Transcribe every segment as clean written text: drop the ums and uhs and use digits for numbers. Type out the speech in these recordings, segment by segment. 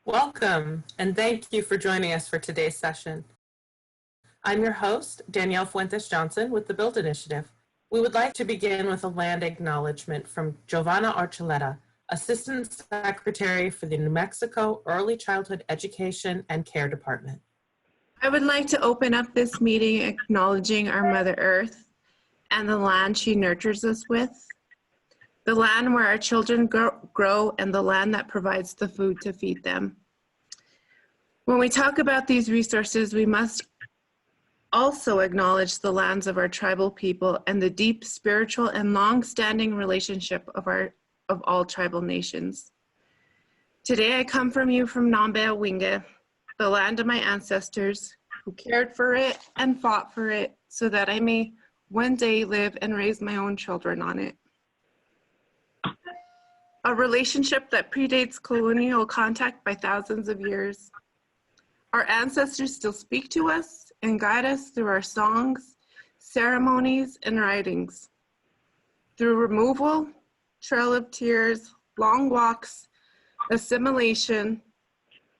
Welcome, and thank you for joining us for today's session. I'm your host, Danielle Fuentes-Johnson with the Build Initiative. We would like to begin with a land acknowledgement from Giovanna Archuleta, Assistant Secretary for the New Mexico Early Childhood Education and Care Department. I would like to open up this meeting acknowledging our Mother Earth and the land she nurtures us with, the land where our children grow, and the land that provides the food to feed them. When we talk about these resources, we must also acknowledge the lands of our tribal people and the deep spiritual and long-standing relationship of all tribal nations. Today I come from you from Nambe-Awinga, the land of my ancestors who cared for it and fought for it so that I may one day live and raise my own children on it. A relationship that predates colonial contact by thousands of years. Our ancestors still speak to us and guide us through our songs, ceremonies, and writings. Through removal, trail of tears, long walks, assimilation,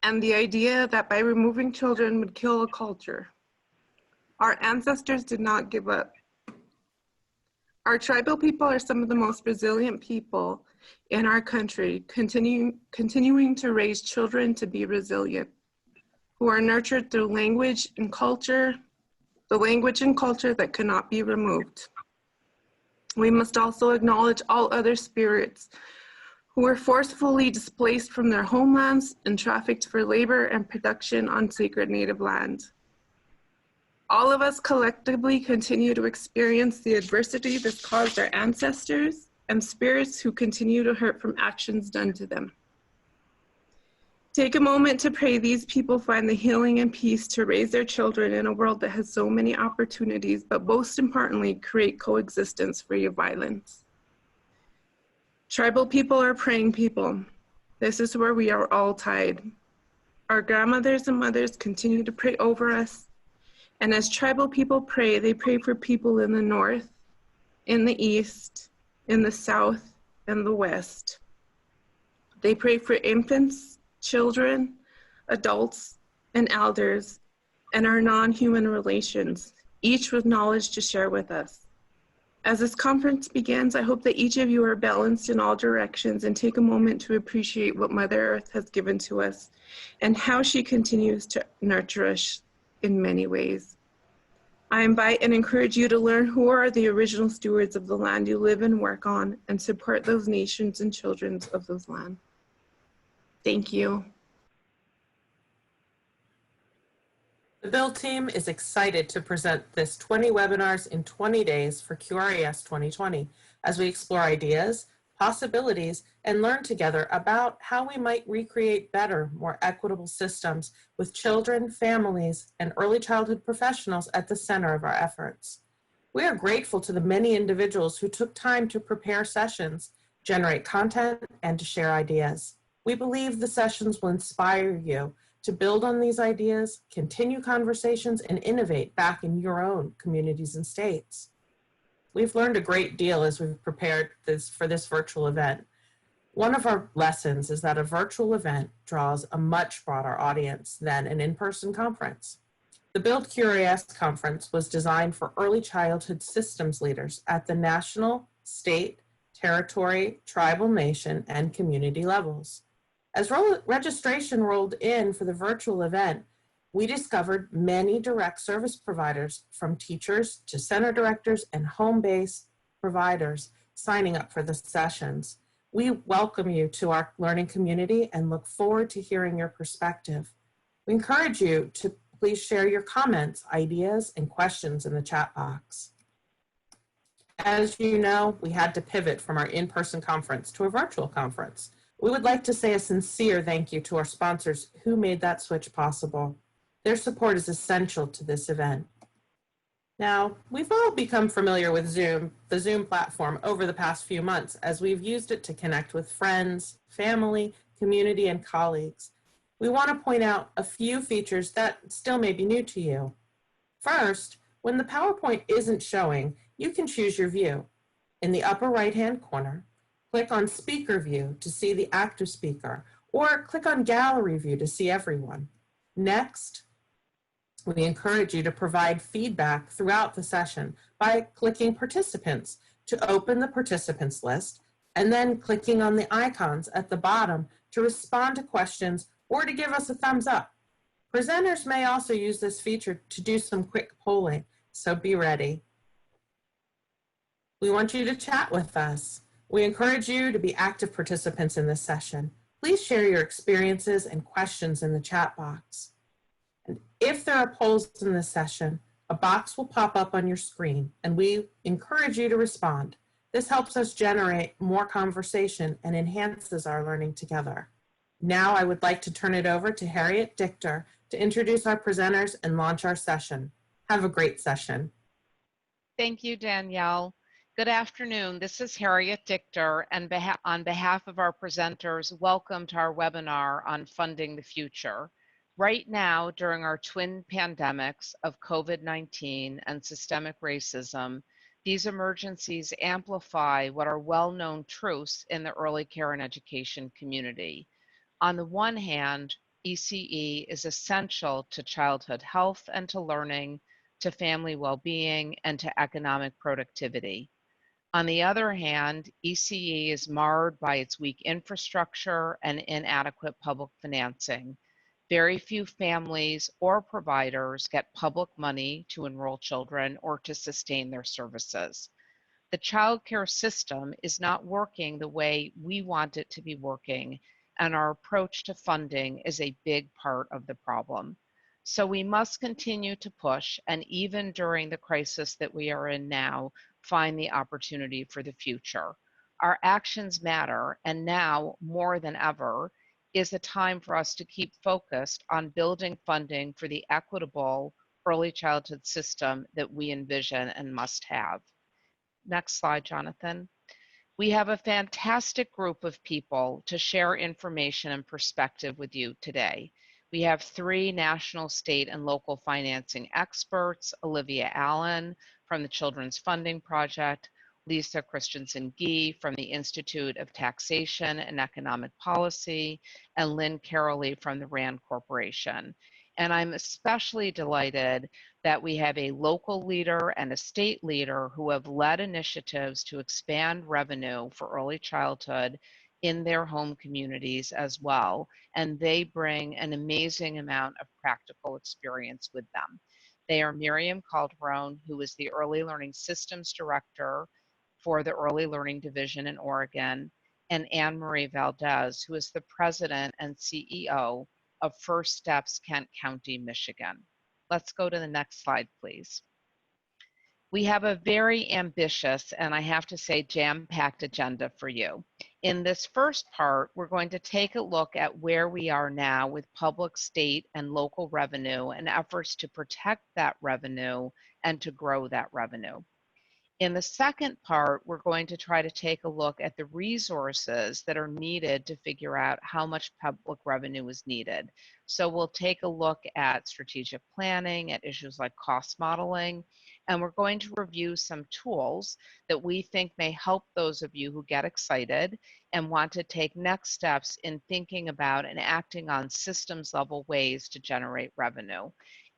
and the idea that by removing children would kill a culture. Our ancestors did not give up. Our tribal people are some of the most resilient people in our country, continuing to raise children to be resilient, who are nurtured through language and culture, the language and culture that cannot be removed. We must also acknowledge all other spirits who were forcefully displaced from their homelands and trafficked for labor and production on sacred native land. All of us collectively continue to experience the adversity that's caused our ancestors and spirits who continue to hurt from actions done to them. Take a moment to pray these people find the healing and peace to raise their children in a world that has so many opportunities, but most importantly, create coexistence free of violence. Tribal people are praying people. This is where we are all tied. Our grandmothers and mothers continue to pray over us. And as tribal people pray, they pray for people in the north, in the east, in the south, and the west. They pray for infants, children, adults, and elders, and our non-human relations, each with knowledge to share with us. As this conference begins, I hope that each of you are balanced in all directions and take a moment to appreciate what Mother Earth has given to us and how she continues to nurture us in many ways. I invite and encourage you to learn who are the original stewards of the land you live and work on and support those nations and children of those lands. Thank you. The Build team is excited to present this 20 webinars in 20 days for QRIS 2020 as we explore ideas, possibilities, and learn together about how we might recreate better, more equitable systems with children, families, and early childhood professionals at the center of our efforts. We are grateful to the many individuals who took time to prepare sessions, generate content, and to share ideas. We believe the sessions will inspire you to build on these ideas, continue conversations, and innovate back in your own communities and states. We've learned a great deal as we've prepared for this virtual event. One of our lessons is that a virtual event draws a much broader audience than an in-person conference. The Build QRIS conference was designed for early childhood systems leaders at the national, state, territory, tribal, nation, and community levels. As registration rolled in for the virtual event, we discovered many direct service providers, from teachers to center directors and home-based providers, signing up for the sessions. We welcome you to our learning community and look forward to hearing your perspective. We encourage you to please share your comments, ideas, and questions in the chat box. As you know, we had to pivot from our in-person conference to a virtual conference. We would like to say a sincere thank you to our sponsors who made that switch possible. Their support is essential to this event. Now, we've all become familiar with Zoom, the Zoom platform, over the past few months as we've used it to connect with friends, family, community, and colleagues. We want to point out a few features that still may be new to you. First, when the PowerPoint isn't showing, you can choose your view. In the upper right-hand corner, click on Speaker View to see the active speaker, or click on Gallery View to see everyone. Next, we encourage you to provide feedback throughout the session by clicking Participants to open the participants list, and then clicking on the icons at the bottom to respond to questions or to give us a thumbs up. Presenters may also use this feature to do some quick polling, so be ready. We want you to chat with us. We encourage you to be active participants in this session. Please share your experiences and questions in the chat box. And if there are polls in this session, a box will pop up on your screen, and we encourage you to respond. This helps us generate more conversation and enhances our learning together. Now I would like to turn it over to Harriet Dichter to introduce our presenters and launch our session. Have a great session. Thank you, Danielle. Good afternoon. This is Harriet Dichter, and on behalf of our presenters, welcome to our webinar on funding the future. Right now, during our twin pandemics of COVID-19 and systemic racism, these emergencies amplify what are well-known truths in the early care and education community. On the one hand, ECE is essential to childhood health and to learning, to family well-being, and to economic productivity. On the other hand, ECE is marred by its weak infrastructure and inadequate public financing. Very few families or providers get public money to enroll children or to sustain their services. The child care system is not working the way we want it to be working, and our approach to funding is a big part of the problem. So we must continue to push, and even during the crisis that we are in now, find the opportunity for the future. Our actions matter, and now more than ever is a time for us to keep focused on building funding for the equitable early childhood system that we envision and must have. Next slide, Jonathan. We have a fantastic group of people to share information and perspective with you today. We have 3 national, state, and local financing experts: Olivia Allen from the Children's Funding Project, Lisa Christensen Gee from the Institute of Taxation and Economic Policy, and Lynn Karoly from the RAND Corporation. And I'm especially delighted that we have a local leader and a state leader who have led initiatives to expand revenue for early childhood in their home communities as well. And they bring an amazing amount of practical experience with them. They are Miriam Calderon, who is the Early Learning Systems Director for the Early Learning Division in Oregon, and Annemarie Valdez, who is the President and CEO of First Steps Kent County, Michigan. Let's go to the next slide, please. We have a very ambitious, and I have to say jam-packed agenda for you. In this first part, we're going to take a look at where we are now with public, state, and local revenue and efforts to protect that revenue and to grow that revenue. In the second part, we're going to try to take a look at the resources that are needed to figure out how much public revenue is needed. So we'll take a look at strategic planning, at issues like cost modeling, and we're going to review some tools that we think may help those of you who get excited and want to take next steps in thinking about and acting on systems level ways to generate revenue.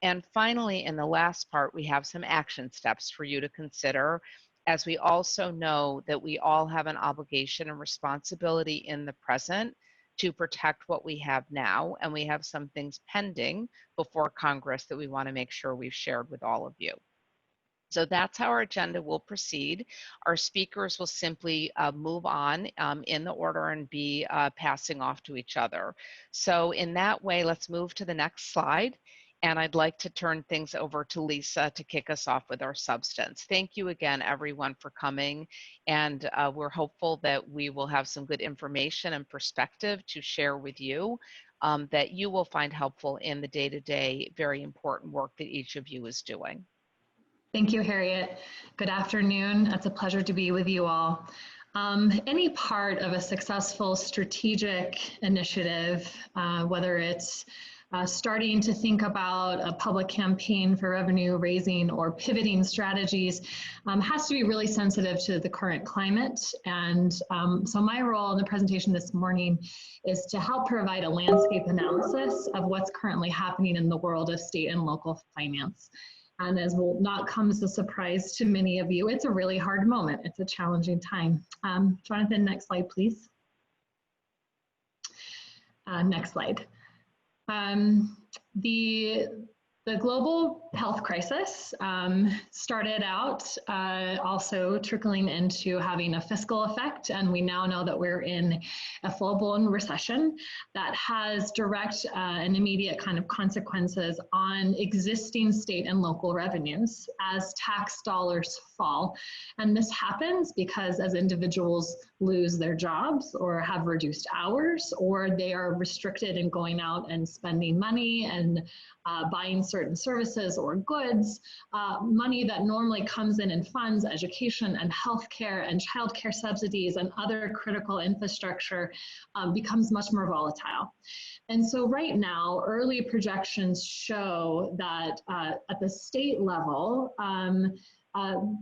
And finally, in the last part, we have some action steps for you to consider, as we also know that we all have an obligation and responsibility in the present to protect what we have now, and we have some things pending before Congress that we want to make sure we've shared with all of you. So that's how our agenda will proceed. Our speakers will simply move on in the order and be passing off to each other. So in that way, let's move to the next slide. And I'd like to turn things over to Lisa to kick us off with our substance. Thank you again, everyone, for coming. And we're hopeful that we will have some good information and perspective to share with you that you will find helpful in the day-to-day, very important work that each of you is doing. Thank you, Harriet. Good afternoon. It's a pleasure to be with you all. Any part of a successful strategic initiative, whether it's starting to think about a public campaign for revenue raising or pivoting strategies has to be really sensitive to the current climate. And so my role in the presentation this morning is to help provide a landscape analysis of what's currently happening in the world of state and local finance. And as will not come as a surprise to many of you, it's a really hard moment. It's a challenging time. Jonathan, next slide, please. Next slide. The global health crisis started out also trickling into having a fiscal effect, and we now know that we're in a full-blown recession that has direct and immediate kind of consequences on existing state and local revenues as tax dollars fall. And this happens because as individuals lose their jobs or have reduced hours, or they are restricted in going out and spending money and buying certain services or goods, money that normally comes in and funds education and healthcare and childcare subsidies and other critical infrastructure becomes much more volatile. And so right now, early projections show that at the state level,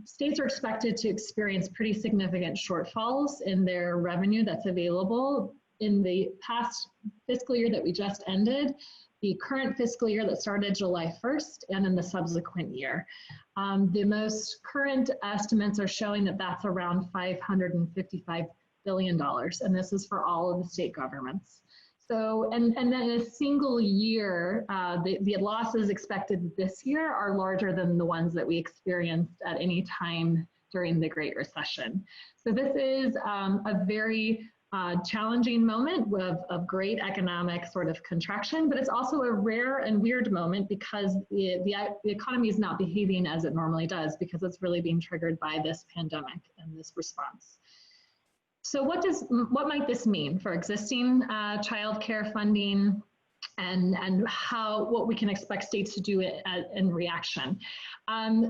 states are expected to experience pretty significant shortfalls in their revenue that's available in the past fiscal year that we just ended, the current fiscal year that started July 1st, and in the subsequent year. The most current estimates are showing that that's around $555 billion, and this is for all of the state governments. So, and then in a single year, the losses expected this year are larger than the ones that we experienced at any time during the Great Recession. So this is a very challenging moment of great economic sort of contraction, but it's also a rare and weird moment because the economy is not behaving as it normally does because it's really being triggered by this pandemic and this response. So what might this mean for existing childcare funding and what we can expect states to do in reaction?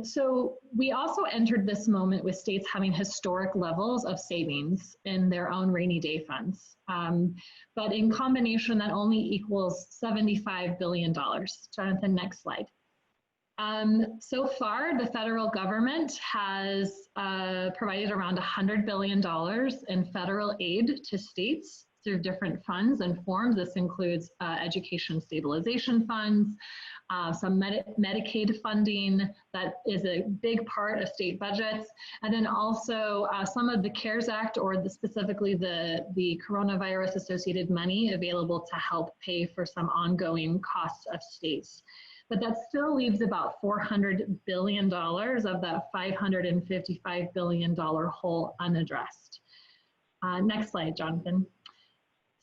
So we also entered this moment with states having historic levels of savings in their own rainy day funds. But in combination, that only equals $75 billion. Jonathan, next slide. So far, the federal government has provided around $100 billion in federal aid to states through different funds and forms. This includes education stabilization funds, some Medicaid funding that is a big part of state budgets, and then also some of the CARES Act or specifically the coronavirus associated money available to help pay for some ongoing costs of states. But that still leaves about $400 billion of that $555 billion hole unaddressed. Next slide, Jonathan.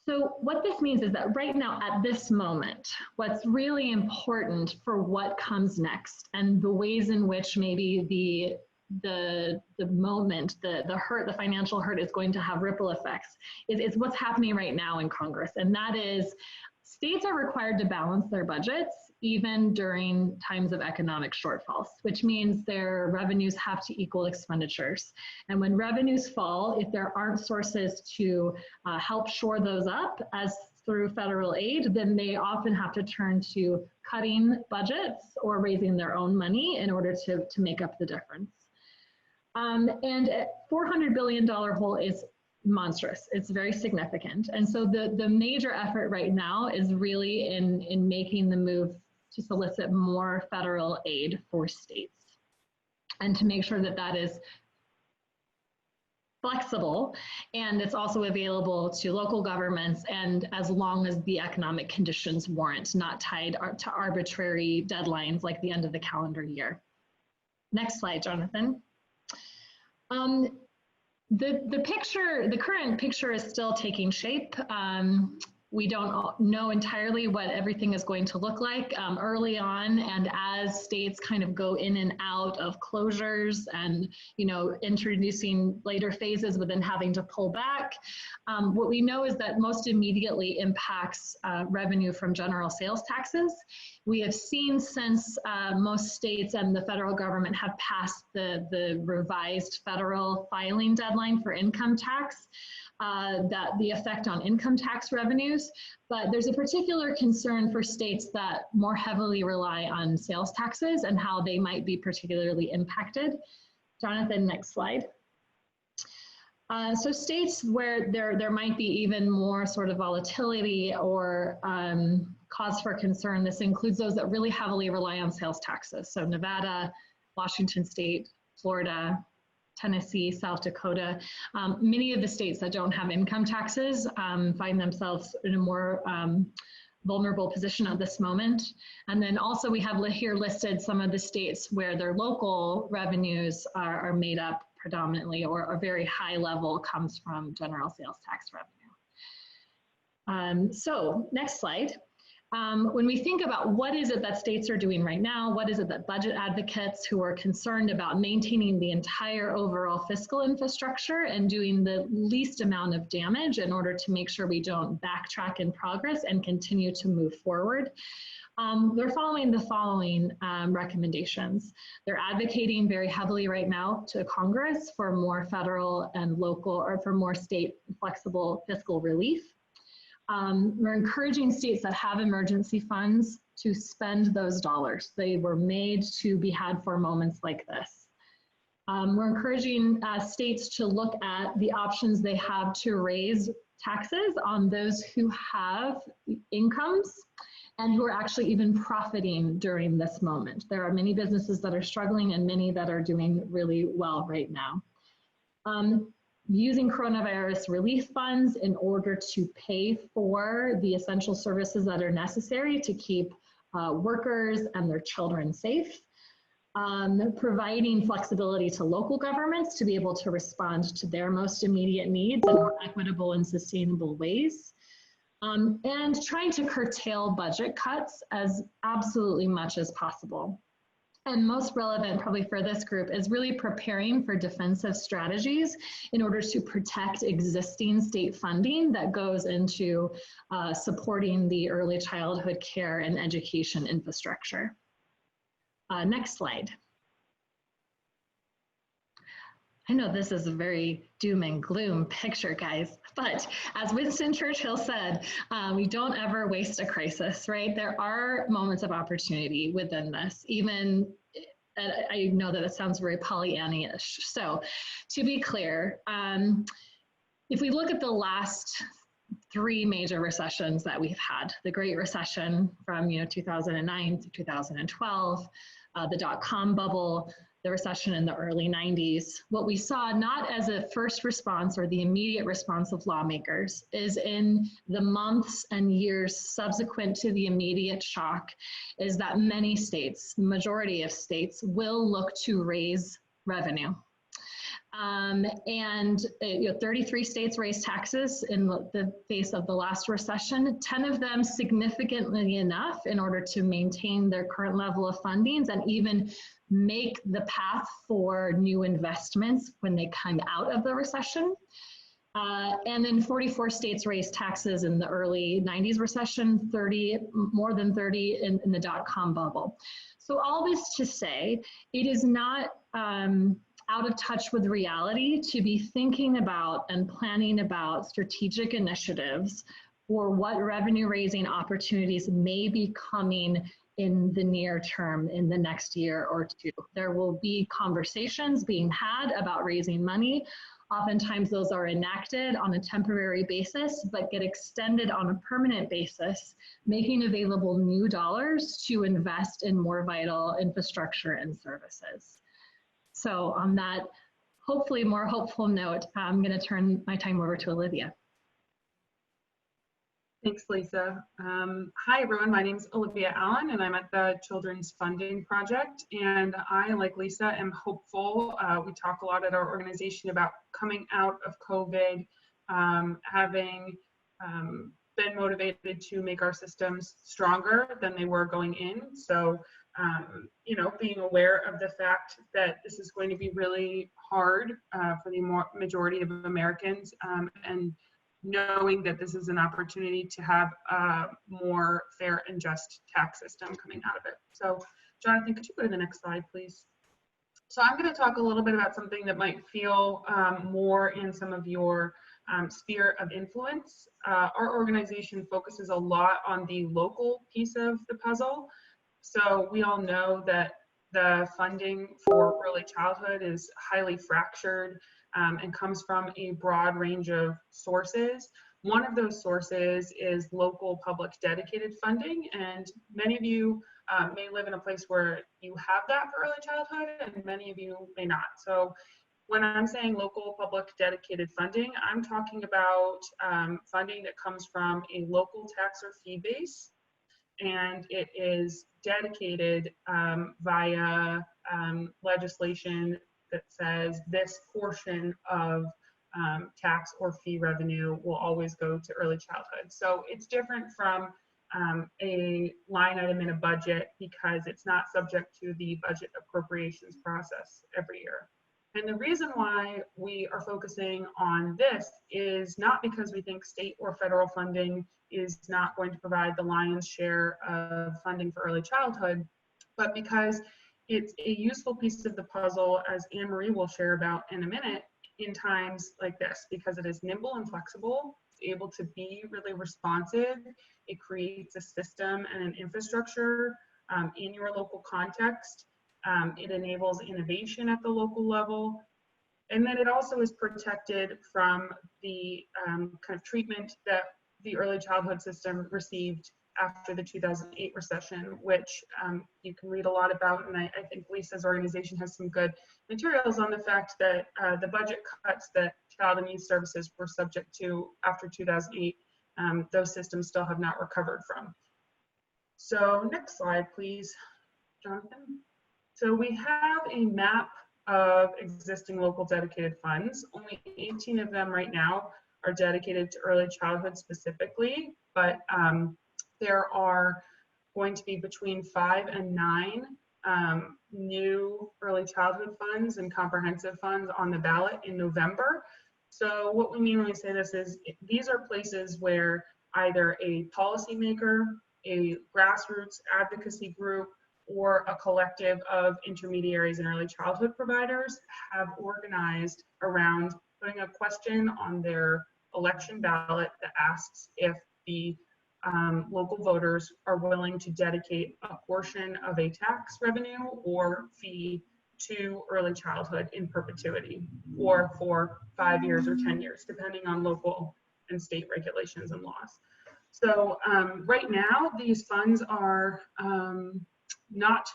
So what this means is that right now at this moment, what's really important for what comes next and the ways in which maybe the moment, the hurt, the financial hurt is going to have ripple effects is what's happening right now in Congress. And that is states are required to balance their budgets even during times of economic shortfalls, which means their revenues have to equal expenditures. And when revenues fall, if there aren't sources to help shore those up as through federal aid, then they often have to turn to cutting budgets or raising their own money in order to make up the difference. And a $400 billion hole is monstrous. It's very significant. And so the major effort right now is really in making the move to solicit more federal aid for states and to make sure that that is flexible and it's also available to local governments and as long as the economic conditions warrant, not tied to arbitrary deadlines like the end of the calendar year. Next slide, Jonathan. The current picture is still taking shape. We don't know entirely what everything is going to look like early on, and as states kind of go in and out of closures and introducing later phases but then having to pull back. What we know is that most immediately impacts revenue from general sales taxes. We have seen since most states and the federal government have passed the revised federal filing deadline for income tax, that the effect on income tax revenues, but there's a particular concern for states that more heavily rely on sales taxes and how they might be particularly impacted. Jonathan, next slide. So states where there might be even more sort of volatility or cause for concern, this includes those that really heavily rely on sales taxes. So Nevada, Washington State, Florida, Tennessee, South Dakota. Many of the states that don't have income taxes find themselves in a more vulnerable position at this moment. And then also we have here listed some of the states where their local revenues are made up predominantly, or a very high level comes from general sales tax revenue. So next slide. When we think about what is it that states are doing right now, what is it that budget advocates who are concerned about maintaining the entire overall fiscal infrastructure and doing the least amount of damage in order to make sure we don't backtrack in progress and continue to move forward, they're following the following recommendations. They're advocating very heavily right now to Congress for more federal and local, or for more state flexible fiscal relief. We're encouraging states that have emergency funds to spend those dollars. They were made to be had for moments like this. We're encouraging states to look at the options they have to raise taxes on those who have incomes and who are actually even profiting during this moment. There are many businesses that are struggling and many that are doing really well right now. Using coronavirus relief funds in order to pay for the essential services that are necessary to keep workers and their children safe. Providing flexibility to local governments to be able to respond to their most immediate needs in more equitable and sustainable ways. And trying to curtail budget cuts as absolutely much as possible. And most relevant probably for this group is really preparing for defensive strategies in order to protect existing state funding that goes into supporting the early childhood care and education infrastructure. Next slide. I know this is a very doom and gloom picture, guys, but as Winston Churchill said, we don't ever waste a crisis, right? There are moments of opportunity within this, even, I know that it sounds very Pollyanna-ish. So to be clear, if we look at the last 3 major recessions that we've had, the Great Recession from 2009 to 2012, the dot-com bubble, the recession in the early 90s, what we saw not as a first response or the immediate response of lawmakers is in the months and years subsequent to the immediate shock is that many states, majority of states, will look to raise revenue. 33 states raised taxes in the face of the last recession, 10 of them significantly enough in order to maintain their current level of fundings and even make the path for new investments when they come out of the recession. And then 44 states raised taxes in the early 90s recession, more than 30 in the dot-com bubble. So all this to say, it is not out of touch with reality to be thinking about and planning about strategic initiatives for what revenue raising opportunities may be coming in the near term, in the next year or 2. There will be conversations being had about raising money. Oftentimes those are enacted on a temporary basis, but get extended on a permanent basis, making available new dollars to invest in more vital infrastructure and services. So on that hopefully more hopeful note, I'm going to turn my time over to Olivia. Thanks, Lisa. Hi, everyone. My name is Olivia Allen, and I'm at the Children's Funding Project. And I, like Lisa, am hopeful. We talk a lot at our organization about coming out of COVID, having been motivated to make our systems stronger than they were going in. So, being aware of the fact that this is going to be really hard for the majority of Americans, and knowing that this is an opportunity to have a more fair and just tax system coming out of it. So, Jonathan, could you go to the next slide, please? So I'm going to talk a little bit about something that might feel more in some of your sphere of influence. Our organization focuses a lot on the local piece of the puzzle. So we all know that the funding for early childhood is highly fractured and comes from a broad range of sources. One of those sources is local public dedicated funding, and many of you may live in a place where you have that for early childhood, and many of you may not. So when I'm saying local public dedicated funding, I'm talking about funding that comes from a local tax or fee base, and it is dedicated via legislation that says this portion of tax or fee revenue will always go to early childhood. So it's different from a line item in a budget because it's not subject to the budget appropriations process every year. And the reason why we are focusing on this is not because we think state or federal funding is not going to provide the lion's share of funding for early childhood, but because it's a useful piece of the puzzle, as Annemarie will share about in a minute, in times like this, because it is nimble and flexible, it's able to be really responsive. It creates a system and an infrastructure in your local context. It enables innovation at the local level. And then it also is protected from the kind of treatment that the early childhood system received after the 2008 recession, which you can read a lot about. And I think Lisa's organization has some good materials on the fact that the budget cuts that Child and Youth Services were subject to after 2008, those systems still have not recovered from. So next slide, please, Jonathan. So we have a map of existing local dedicated funds. Only 18 of them right now are dedicated to early childhood specifically, but there are going to be between 5 and 9 new early childhood funds and comprehensive funds on the ballot in November. So what we mean when we say this is these are places where either a policymaker, a grassroots advocacy group, or a collective of intermediaries and early childhood providers have organized around putting a question on their election ballot that asks if the local voters are willing to dedicate a portion of a tax revenue or fee to early childhood in perpetuity, or for 5 years or 10 years, depending on local and state regulations and laws. So right now, these funds are not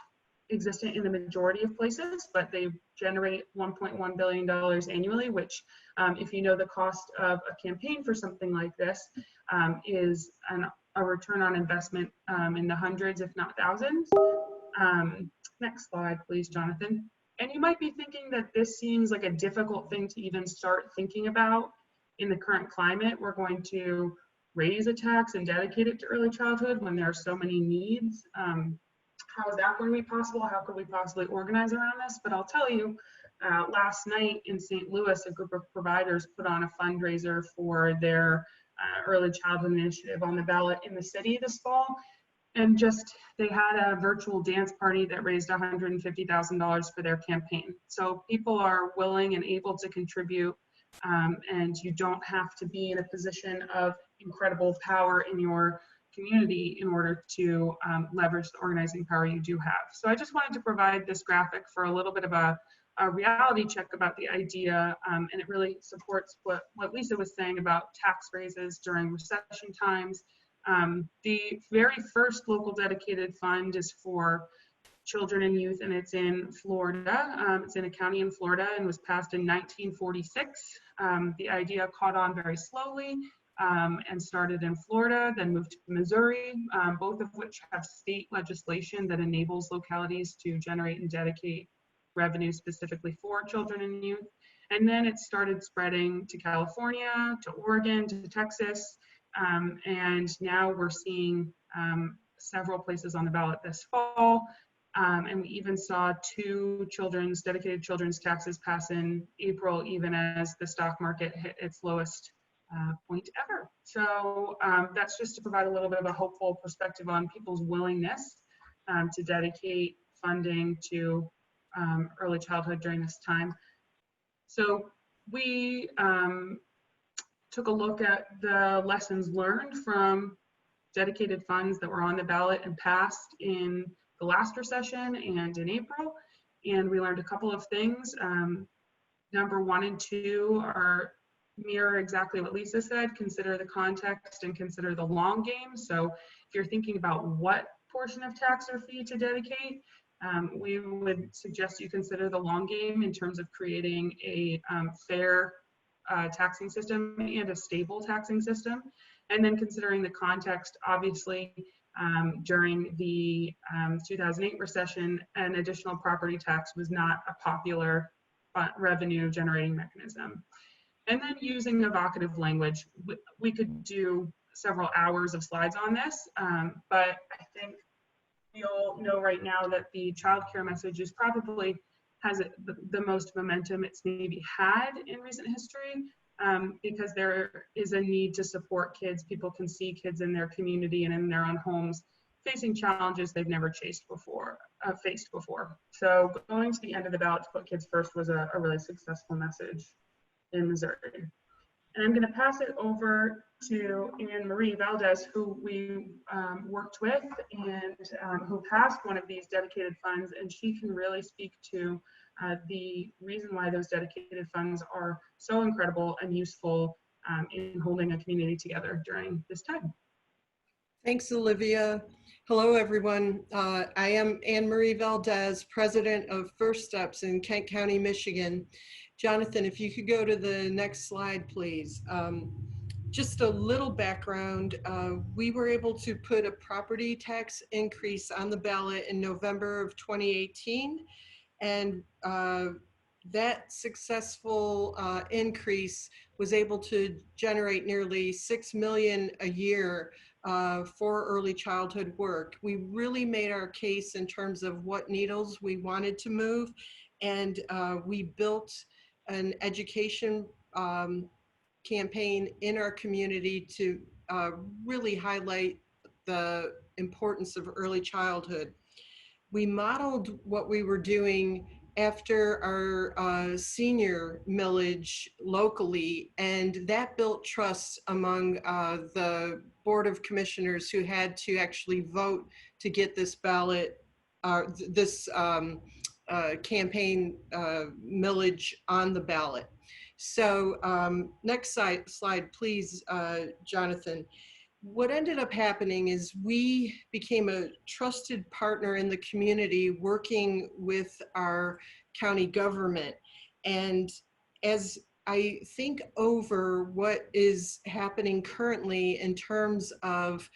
existent in the majority of places, but they generate $1.1 billion annually, which if you know the cost of a campaign for something like this is a return on investment in the hundreds, if not thousands. Next slide, please, Jonathan. And you might be thinking that this seems like a difficult thing to even start thinking about in the current climate. We're going to raise a tax and dedicate it to early childhood when there are so many needs. How is that going to be possible? How could we possibly organize around this? But I'll tell you, last night in St. Louis, a group of providers put on a fundraiser for their early childhood initiative on the ballot in the city this fall. And they had a virtual dance party that raised $150,000 for their campaign. So people are willing and able to contribute, and you don't have to be in a position of incredible power in your community in order to leverage the organizing power you do have. So I just wanted to provide this graphic for a little bit of a reality check about the idea, and it really supports what Lisa was saying about tax raises during recession times. The very first local dedicated fund is for children and youth, and it's in Florida. It's in a county in Florida and was passed in 1946. The idea caught on very slowly and started in Florida, then moved to Missouri, both of which have state legislation that enables localities to generate and dedicate revenue specifically for children and youth. And then it started spreading to California, to Oregon, to Texas, and now we're seeing several places on the ballot this fall. And we even saw 2 dedicated children's taxes pass in April, even as the stock market hit its lowest point ever. So that's just to provide a little bit of a hopeful perspective on people's willingness to dedicate funding to early childhood during this time. So we took a look at the lessons learned from dedicated funds that were on the ballot and passed in the last recession and in April. And we learned a couple of things. Number 1 and 2 are mirror exactly what Lisa said. Consider the context and consider the long game. So if you're thinking about what portion of tax or fee to dedicate, we would suggest you consider the long game in terms of creating a fair taxing system and a stable taxing system. And then considering the context, obviously, during the 2008 recession, an additional property tax was not a popular revenue generating mechanism. And then using evocative language, we could do several hours of slides on this, but I think we all know right now that the child care message is probably has the most momentum it's maybe had in recent history, because there is a need to support kids. People can see kids in their community and in their own homes facing challenges they've never faced before. So going to the end of the ballot to put kids first was a really successful message in Missouri. And I'm going to pass it over to Annemarie Valdez, who we worked with and who passed one of these dedicated funds, and she can really speak to the reason why those dedicated funds are so incredible and useful in holding a community together during this time. Thanks, Olivia. Hello, everyone. I am Annemarie Valdez, president of First Steps in Kent County, Michigan. Jonathan, if you could go to the next slide, please. Just a little background. We were able to put a property tax increase on the ballot in November of 2018. And that successful increase was able to generate nearly $6 million a year for early childhood work. We really made our case in terms of what needles we wanted to move, and we built an education campaign in our community to really highlight the importance of early childhood. We modeled what we were doing after our senior millage locally, and that built trust among the Board of Commissioners who had to actually vote to get this ballot, this campaign millage on the ballot. So next slide, please, Jonathan. What ended up happening is we became a trusted partner in the community working with our county government. And as I think over what is happening currently in terms of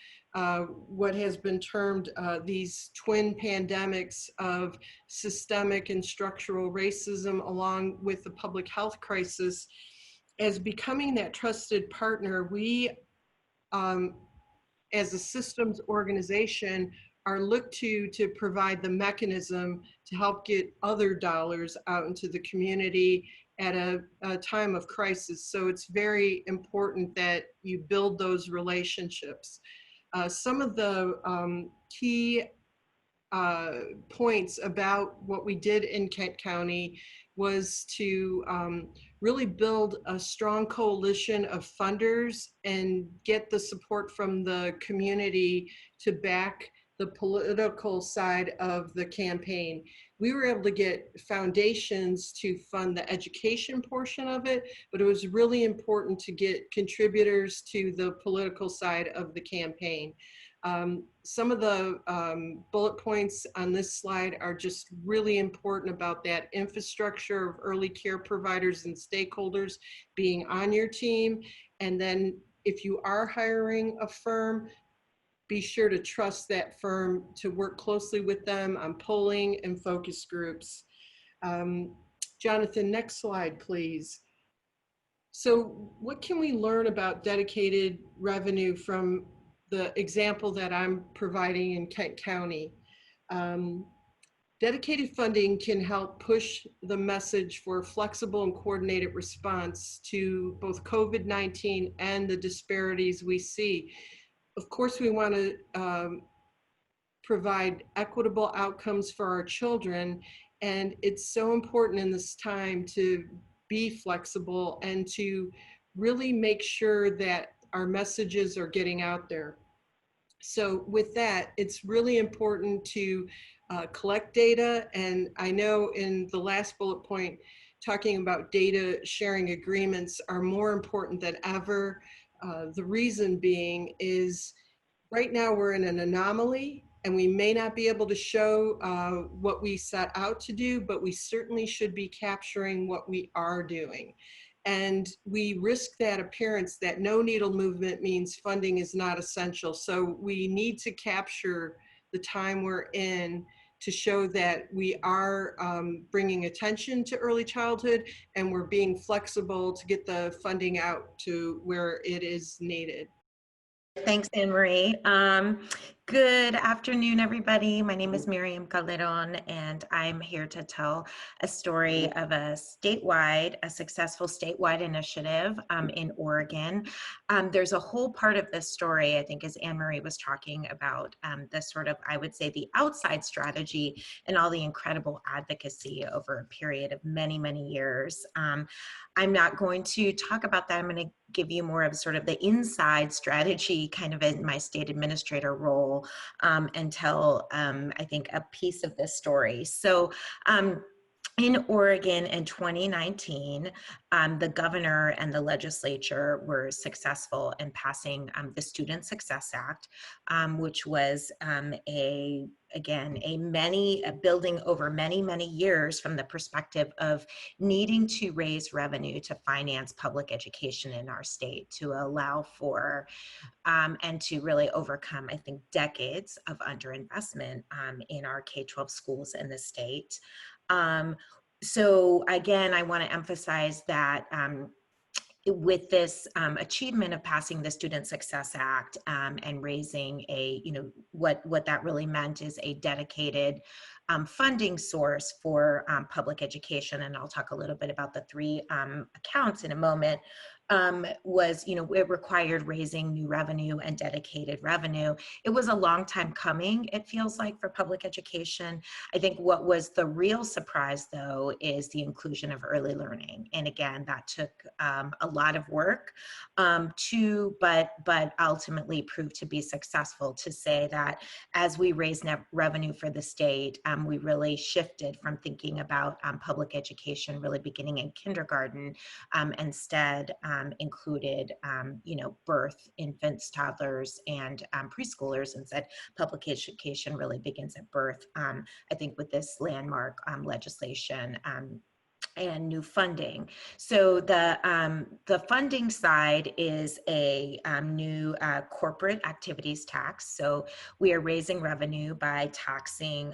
what has been termed these twin pandemics of systemic and structural racism along with the public health crisis, as becoming that trusted partner, we as a systems organization are looked to provide the mechanism to help get other dollars out into the community at a time of crisis. So it's very important that you build those relationships. Some of the key points about what we did in Kent County was to really build a strong coalition of funders and get the support from the community to back the political side of the campaign. We were able to get foundations to fund the education portion of it, but it was really important to get contributors to the political side of the campaign. Some of the bullet points on this slide are just really important about that infrastructure of early care providers and stakeholders being on your team. And then if you are hiring a firm, be sure to trust that firm to work closely with them on polling and focus groups. Jonathan, next slide, please. So what can we learn about dedicated revenue from the example that I'm providing in Kent County? Dedicated funding can help push the message for flexible and coordinated response to both COVID-19 and the disparities we see. Of course, we want to provide equitable outcomes for our children, and it's so important in this time to be flexible and to really make sure that our messages are getting out there. So with that, it's really important to collect data. And I know in the last bullet point, talking about data sharing agreements are more important than ever. The reason being is right now we're in an anomaly and we may not be able to show what we set out to do, but we certainly should be capturing what we are doing. And we risk that appearance that no needle movement means funding is not essential. So we need to capture the time we're in to show that we are bringing attention to early childhood and we're being flexible to get the funding out to where it is needed. Thanks, Annemarie. Good afternoon, everybody. My name is Miriam Calderon, and I'm here to tell a story of a successful statewide initiative in Oregon. There's a whole part of this story, I think, as Annemarie was talking about, the sort of, I would say, the outside strategy and all the incredible advocacy over a period of many, many years. I'm not going to talk about that. I'm going to give you more of sort of the inside strategy kind of in my state administrator role and tell, I think, a piece of this story. So in Oregon in 2019, the governor and the legislature were successful in passing the Student Success Act, which was a building over many, many years from the perspective of needing to raise revenue to finance public education in our state, to allow for and to really overcome, I think, decades of underinvestment in our K-12 schools in the state. So again, I want to emphasize that with this achievement of passing the Student Success Act and raising what that really meant is a dedicated funding source for public education, and I'll talk a little bit about the three accounts in a moment, it required raising new revenue and dedicated revenue. It was a long time coming, it feels like, for public education. I think what was the real surprise, though, is the inclusion of early learning. And again, that took a lot of work but ultimately proved to be successful, to say that as we raised net revenue for the state, we really shifted from thinking about public education really beginning in kindergarten, instead included, birth, infants, toddlers, and preschoolers, and said public education really begins at birth. I think with this landmark legislation and new funding. So the funding side is a new corporate activities tax. So we are raising revenue by taxing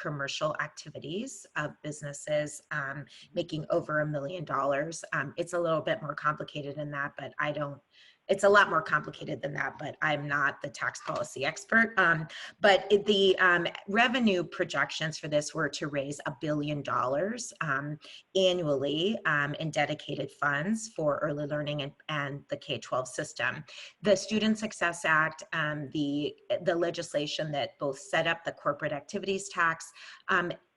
commercial activities of businesses making over $1 million. It's a little bit more complicated than that, but it's a lot more complicated than that, but I'm not the tax policy expert. But the revenue projections for this were to raise $1 billion annually in dedicated funds for early learning and the K-12 system. The Student Success Act, the legislation that both set up the corporate activities tax,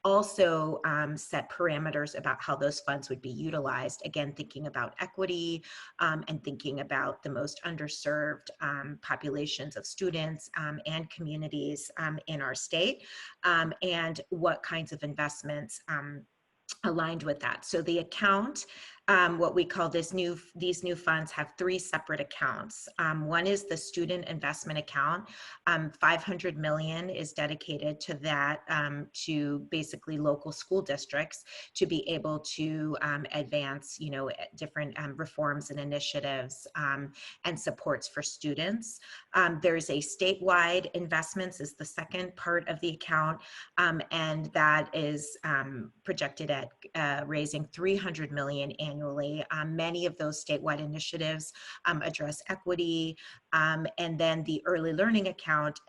also set parameters about how those funds would be utilized. Again, thinking about equity and thinking about the most underserved populations of students and communities in our state, and what kinds of investments aligned with that. So the account, what we call these new funds, have three separate accounts. One is the student investment account. $500 million is dedicated to that, to basically local school districts to be able to advance, different reforms and initiatives and supports for students. There's a statewide investments is the second part of the account, and that is projected at raising $300 million annually. Many of those statewide initiatives address equity, and then the early learning account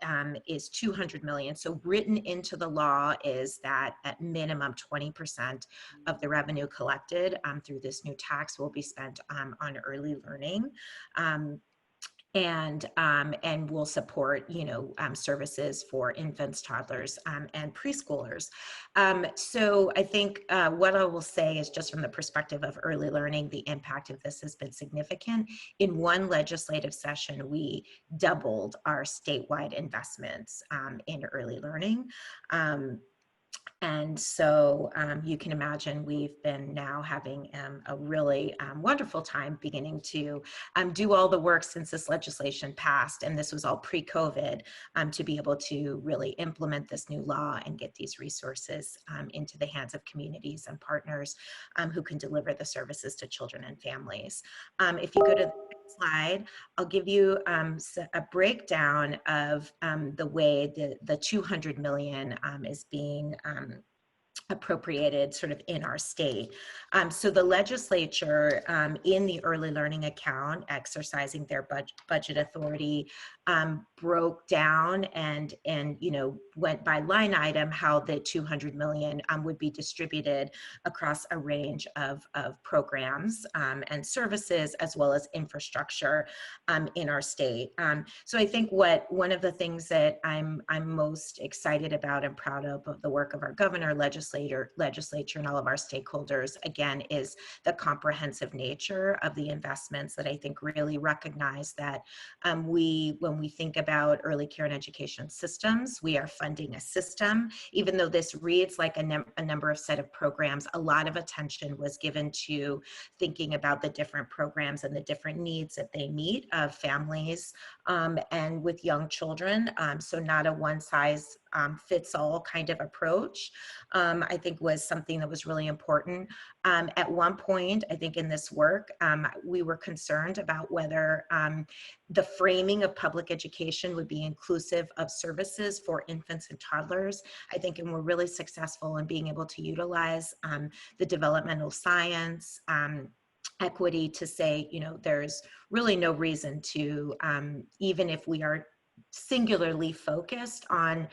is $200 million. So written into the law is that at minimum 20% of the revenue collected through this new tax will be spent on early learning. and will support, services for infants, toddlers, and preschoolers. So I think what I will say is, just from the perspective of early learning, the impact of this has been significant. In one legislative session, we doubled our statewide investments in early learning. And so you can imagine we've been now having a really wonderful time beginning to do all the work since this legislation passed, and this was all pre-COVID, to be able to really implement this new law and get these resources into the hands of communities and partners who can deliver the services to children and families. If you go to the next slide, I'll give you a breakdown of the way the 200 million is being appropriated sort of in our state. So the legislature in the early learning account, exercising their budget authority, broke down and went by line item how the 200 million would be distributed across a range of programs and services, as well as infrastructure in our state. So I think one of the things that I'm most excited about and proud of the work of our governor, legislature, and all of our stakeholders, again, is the comprehensive nature of the investments that I think really recognize that when we think about early care and education systems, we are funding a system. Even though this reads like a number of set of programs, a lot of attention was given to thinking about the different programs and the different needs that they meet of families and with young children. So not a one size fits all kind of approach, I think was something that was really important. At one point, I think in this work, we were concerned about whether the framing of public education would be inclusive of services for infants and toddlers. I think, and we're really successful in being able to utilize the developmental science, equity to say, there's really no reason to, even if we are singularly focused on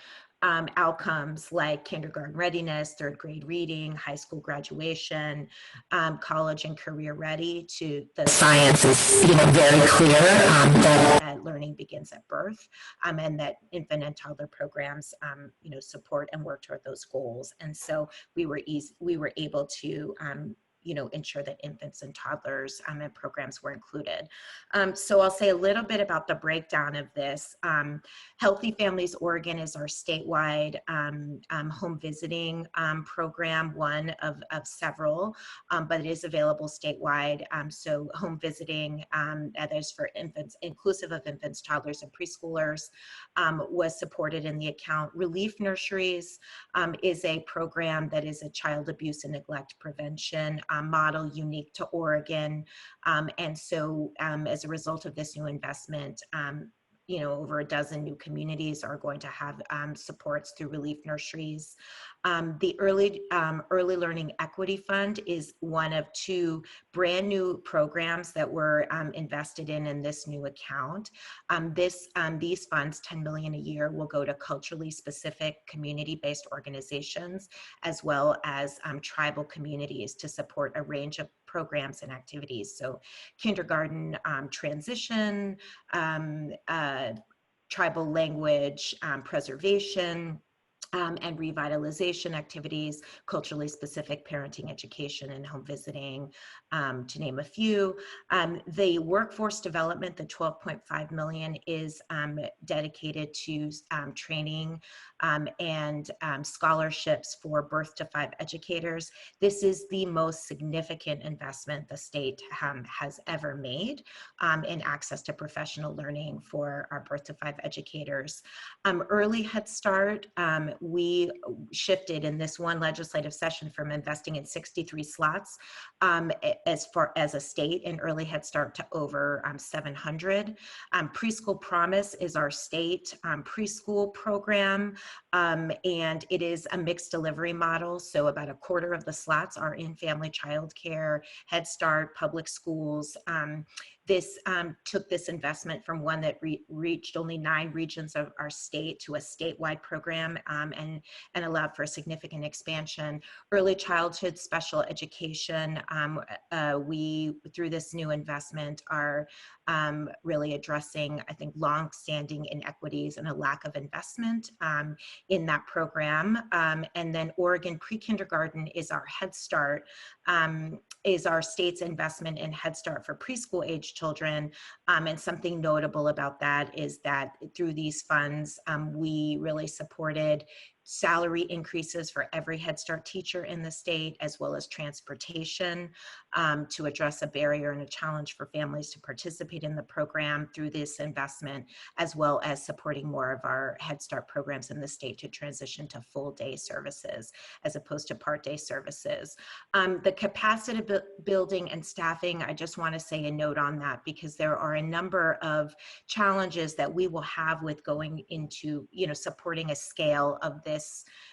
outcomes like kindergarten readiness, third grade reading, high school graduation, college and career ready, to the science is very clear that learning begins at birth, and that infant and toddler programs support and work toward those goals. And so we were able to ensure that infants and toddlers and programs were included. So I'll say a little bit about the breakdown of this. Healthy Families Oregon is our statewide home visiting program, one of several, but it is available statewide. So home visiting, that is for infants, inclusive of infants, toddlers, and preschoolers, was supported in the account. Relief Nurseries is a program that is a child abuse and neglect prevention model unique to Oregon. And so as a result of this new investment, over a dozen new communities are going to have supports through Relief Nurseries. The Early Learning Equity Fund is one of two brand new programs that were invested in this new account. These funds, $10 million a year, will go to culturally specific community-based organizations, as well as tribal communities, to support a range of programs and activities. So kindergarten transition, tribal language preservation, and revitalization activities, culturally specific parenting education, and home visiting, to name a few. The workforce development, the $12.5 million, is dedicated to training and scholarships for birth to 5 educators. This is the most significant investment the state has ever made in access to professional learning for our birth to 5 educators. Early Head Start, we shifted in this one legislative session from investing in 63 slots as far as a state in Early Head Start to over 700. Preschool Promise is our state preschool program, and it is a mixed delivery model. So about a quarter of the slots are in family child care, Head Start, public schools. this took this investment from one that reached only 9 regions of our state to a statewide program, and allowed for a significant expansion. Early childhood special education, we, through this new investment, are really addressing, I think, long-standing inequities and a lack of investment in that program. And then Oregon Pre-Kindergarten is our Head Start, is our state's investment in Head Start for preschool age children. And something notable about that is that through these funds, we really supported salary increases for every Head Start teacher in the state, as well as transportation to address a barrier and a challenge for families to participate in the program through this investment, as well as supporting more of our Head Start programs in the state to transition to full day services as opposed to part day services. The capacity building and staffing, I just want to say a note on that, because there are a number of challenges that we will have with going into, supporting a scale of this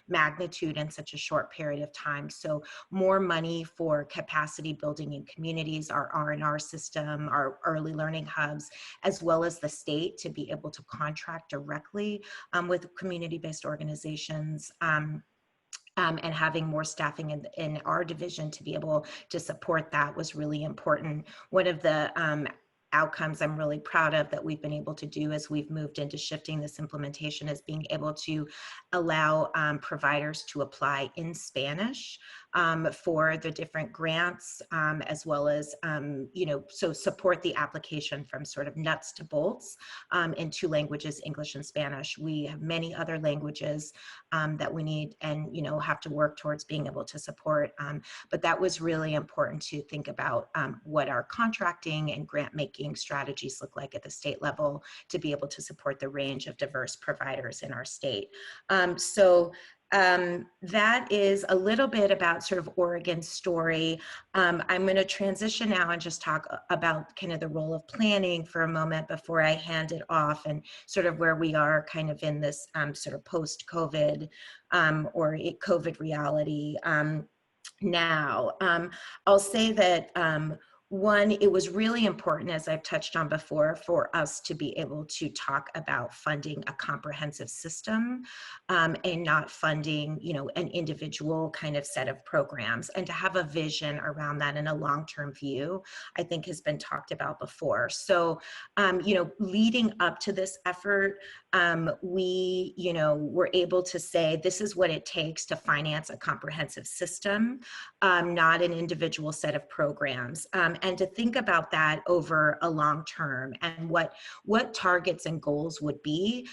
magnitude in such a short period of time. So more money for capacity building in communities, our R&R system, our early learning hubs, as well as the state to be able to contract directly with community-based organizations. And having more staffing in our division to be able to support that was really important. One of the outcomes I'm really proud of that we've been able to do as we've moved into shifting this implementation is being able to allow providers to apply in Spanish for the different grants, as well as, so support the application from sort of nuts to bolts in 2 languages, English and Spanish. We have many other languages that we need and, have to work towards being able to support. But that was really important to think about what our contracting and grant making strategies look like at the state level to be able to support the range of diverse providers in our state. That is a little bit about sort of Oregon's story. I'm going to transition now and just talk about kind of the role of planning for a moment before I hand it off, and sort of where we are kind of in this sort of post-COVID or COVID reality now. I'll say that one, it was really important, as I've touched on before, for us to be able to talk about funding a comprehensive system and not funding, an individual kind of set of programs, and to have a vision around that and a long-term view, I think has been talked about before. So, leading up to this effort, we, were able to say, this is what it takes to finance a comprehensive system, not an individual set of programs. And to think about that over a long term and what targets and goals would be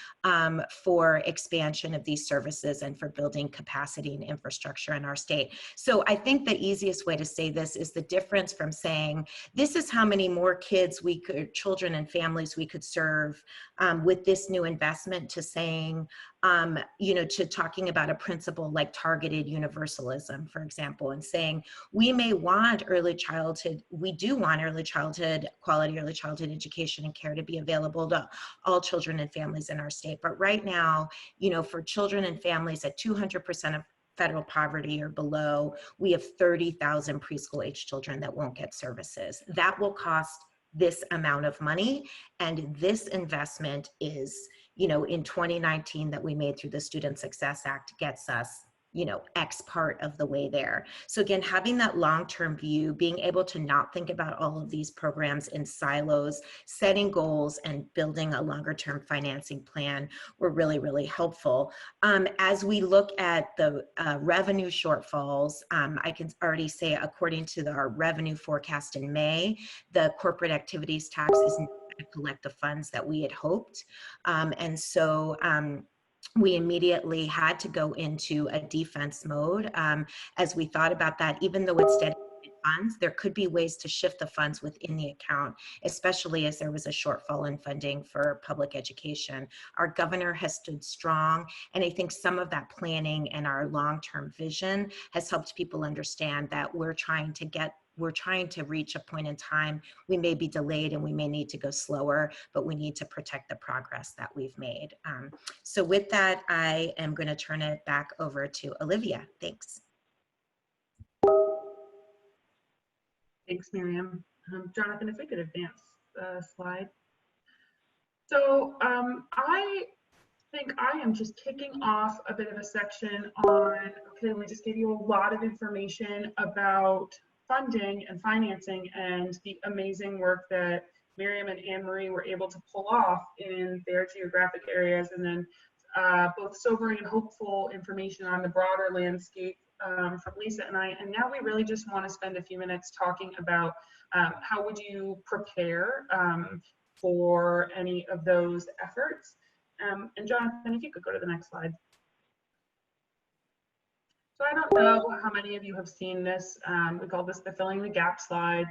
for expansion of these services and for building capacity and infrastructure in our state. So I think the easiest way to say this is the difference from saying, this is how many more kids children and families we could serve with this new investment, to saying, to talking about a principle like targeted universalism, for example, and saying, we may want early childhood, we do want early childhood, quality early childhood education and care to be available to all children and families in our state. But right now, for children and families at 200% of federal poverty or below, we have 30,000 preschool age children that won't get services. That will cost this amount of money, and this investment is, in 2019 that we made through the Student Success Act gets us, X part of the way there. So again, having that long-term view, being able to not think about all of these programs in silos, setting goals and building a longer-term financing plan were really, really helpful. As we look at the revenue shortfalls, I can already say, according to our revenue forecast in May, the corporate activities tax is not going to collect the funds that we had hoped. And so we immediately had to go into a defense mode as we thought about that. Even though it's dedicated funds, there could be ways to shift the funds within the account, especially as there was a shortfall in funding for public education. Our governor has stood strong, and I think some of that planning and our long-term vision has helped people understand that we're trying to reach a point in time. We may be delayed and we may need to go slower, but we need to protect the progress that we've made. So with that, I am going to turn it back over to Olivia. Thanks. Thanks, Miriam. Jonathan, if we could advance slide. So I think I am just kicking off a bit of a section on, okay, we just gave you a lot of information about funding and financing and the amazing work that Miriam and Annemarie were able to pull off in their geographic areas, and then both sobering and hopeful information on the broader landscape from Lisa and I. And now we really just want to spend a few minutes talking about how would you prepare for any of those efforts. And Jonathan, if you could go to the next slide. So I don't know how many of you have seen this. We call this the filling the gap slide.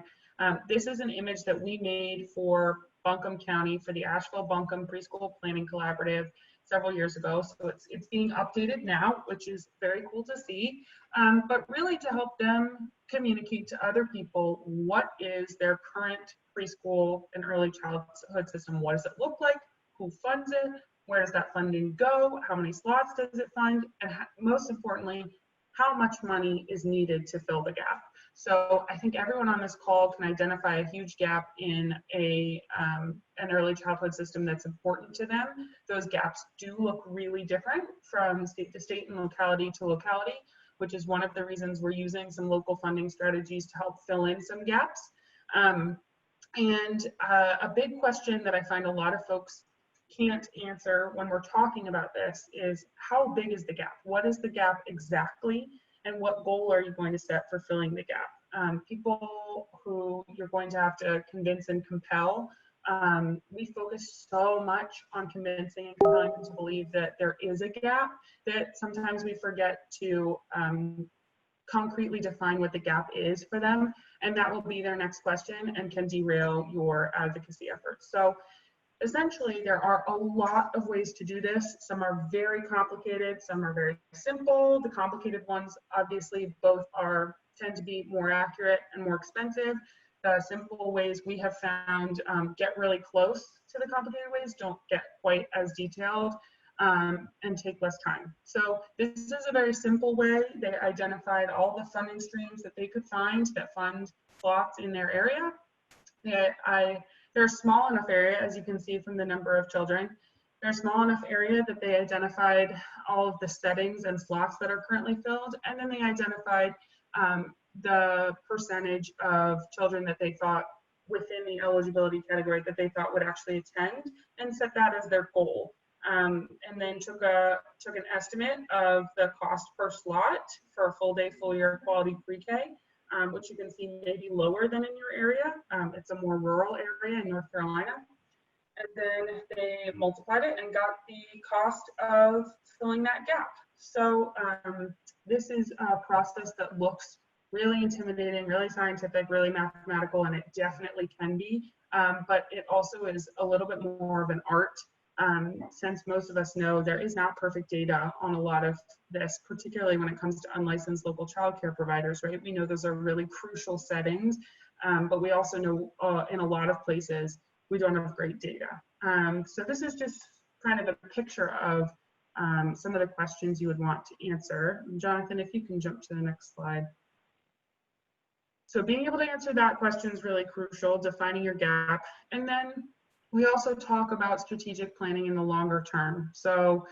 This is an image that we made for Buncombe County for the Asheville Buncombe Preschool Planning Collaborative several years ago. So it's being updated now, which is very cool to see, but really to help them communicate to other people what is their current preschool and early childhood system. What does it look like? Who funds it? Where does that funding go? How many slots does it fund? And most importantly, how much money is needed to fill the gap? So I think everyone on this call can identify a huge gap in an early childhood system that's important to them. Those gaps do look really different from state to state and locality to locality, which is one of the reasons we're using some local funding strategies to help fill in some gaps. And a big question that I find a lot of folks can't answer when we're talking about this is, how big is the gap? What is the gap exactly? And what goal are you going to set for filling the gap? People who you're going to have to convince and compel, we focus so much on convincing and compelling them to believe that there is a gap that sometimes we forget to concretely define what the gap is for them. And that will be their next question and can derail your advocacy efforts. So essentially, there are a lot of ways to do this. Some are very complicated, some are very simple. The complicated ones, obviously, both tend to be more accurate and more expensive. The simple ways we have found get really close to the complicated ways, don't get quite as detailed, and take less time. So this is a very simple way. They identified all the funding streams that they could find that fund slots in their area. They're a small enough area, as you can see from the number of children. They're a small enough area that they identified all of the settings and slots that are currently filled, and then they identified the percentage of children that they thought within the eligibility category that they thought would actually attend, and set that as their goal. And then took an estimate of the cost per slot for a full day, full year quality pre-K. Which you can see may be lower than in your area. It's a more rural area in North Carolina. And then they multiplied it and got the cost of filling that gap. So this is a process that looks really intimidating, really scientific, really mathematical, and it definitely can be. But it also is a little bit more of an art. Since most of us know there is not perfect data on a lot of this, particularly when it comes to unlicensed local childcare providers, right? We know those are really crucial settings, but we also know in a lot of places we don't have great data. So this is just kind of a picture of some of the questions you would want to answer. Jonathan, if you can jump to the next slide. So being able to answer that question is really crucial, defining your gap. And then we also talk about strategic planning in the longer term. So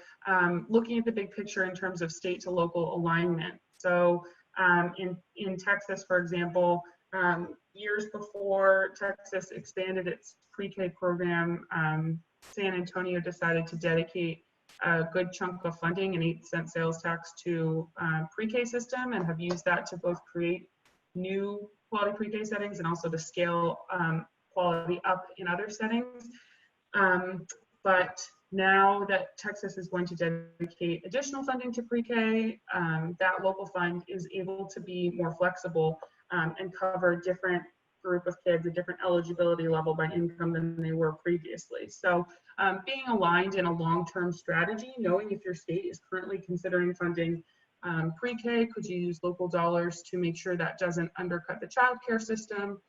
looking at the big picture in terms of state to local alignment. So in Texas, for example, years before Texas expanded its pre-K program, San Antonio decided to dedicate a good chunk of funding, an 8-cent sales tax, to pre-K system, and have used that to both create new quality pre-K settings and also to scale quality up in other settings. But now that Texas is going to dedicate additional funding to pre-K, that local fund is able to be more flexible and cover a different group of kids, a different eligibility level by income than they were previously. So being aligned in a long-term strategy, knowing if your state is currently considering funding pre-K, could you use local dollars to make sure that doesn't undercut the childcare system,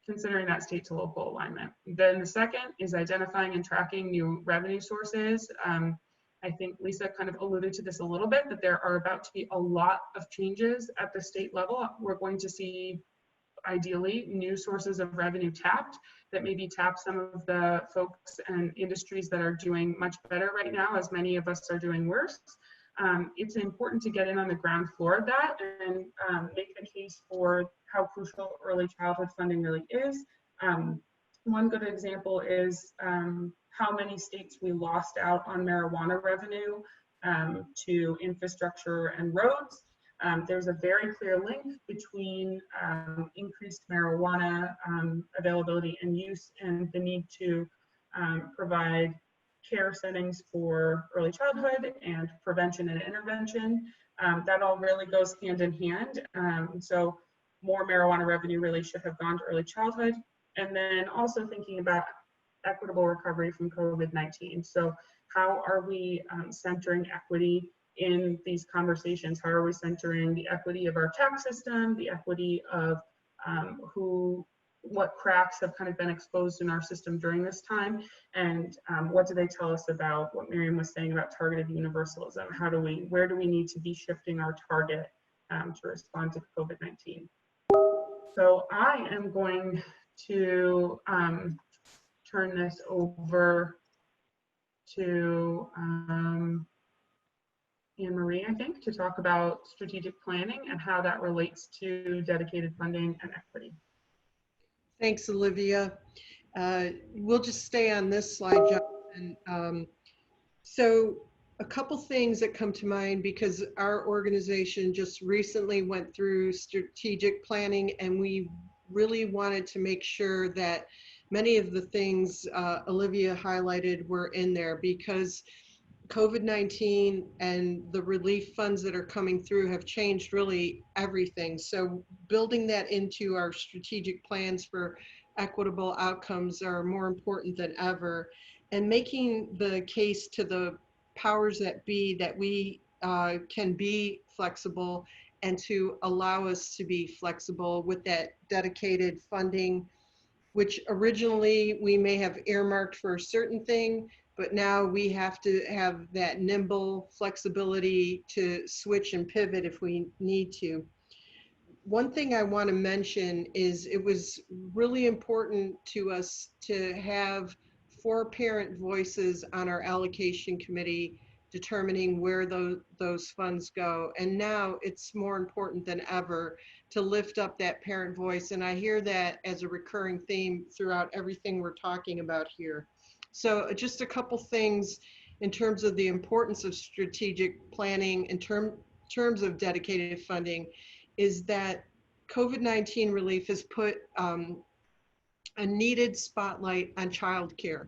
considering that state to local alignment. Then the second is identifying and tracking new revenue sources. I think Lisa kind of alluded to this a little bit, that there are about to be a lot of changes at the state level. We're going to see ideally new sources of revenue tapped that maybe tap some of the folks and industries that are doing much better right now, as many of us are doing worse. It's important to get in on the ground floor of that and make the case for how crucial early childhood funding really is. One good example is how many states we lost out on marijuana revenue to infrastructure and roads. There's a very clear link between increased marijuana availability and use and the need to provide care settings for early childhood and prevention and intervention. That all really goes hand in hand. So more marijuana revenue really should have gone to early childhood. And then also thinking about equitable recovery from COVID-19. So how are we centering equity in these conversations? How are we centering the equity of our tax system, the equity of what cracks have kind of been exposed in our system during this time, and what do they tell us about what Miriam was saying about targeted universalism? Where do we need to be shifting our target to respond to COVID-19? So I am going to turn this over to Annemarie, I think, to talk about strategic planning and how that relates to dedicated funding and equity. Thanks, Olivia. We'll just stay on this slide, Jonathan. So a couple things that come to mind, because our organization just recently went through strategic planning, and we really wanted to make sure that many of the things Olivia highlighted were in there, because COVID-19 and the relief funds that are coming through have changed really everything. So building that into our strategic plans for equitable outcomes are more important than ever, and making the case to the powers that be that we can be flexible and to allow us to be flexible with that dedicated funding, which originally we may have earmarked for a certain thing, but now we have to have that nimble flexibility to switch and pivot if we need to. One thing I want to mention is it was really important to us to have 4 parent voices on our allocation committee determining where those funds go. And now it's more important than ever to lift up that parent voice. And I hear that as a recurring theme throughout everything we're talking about here. So just a couple things in terms of the importance of strategic planning in terms of dedicated funding is that COVID-19 relief has put a needed spotlight on childcare.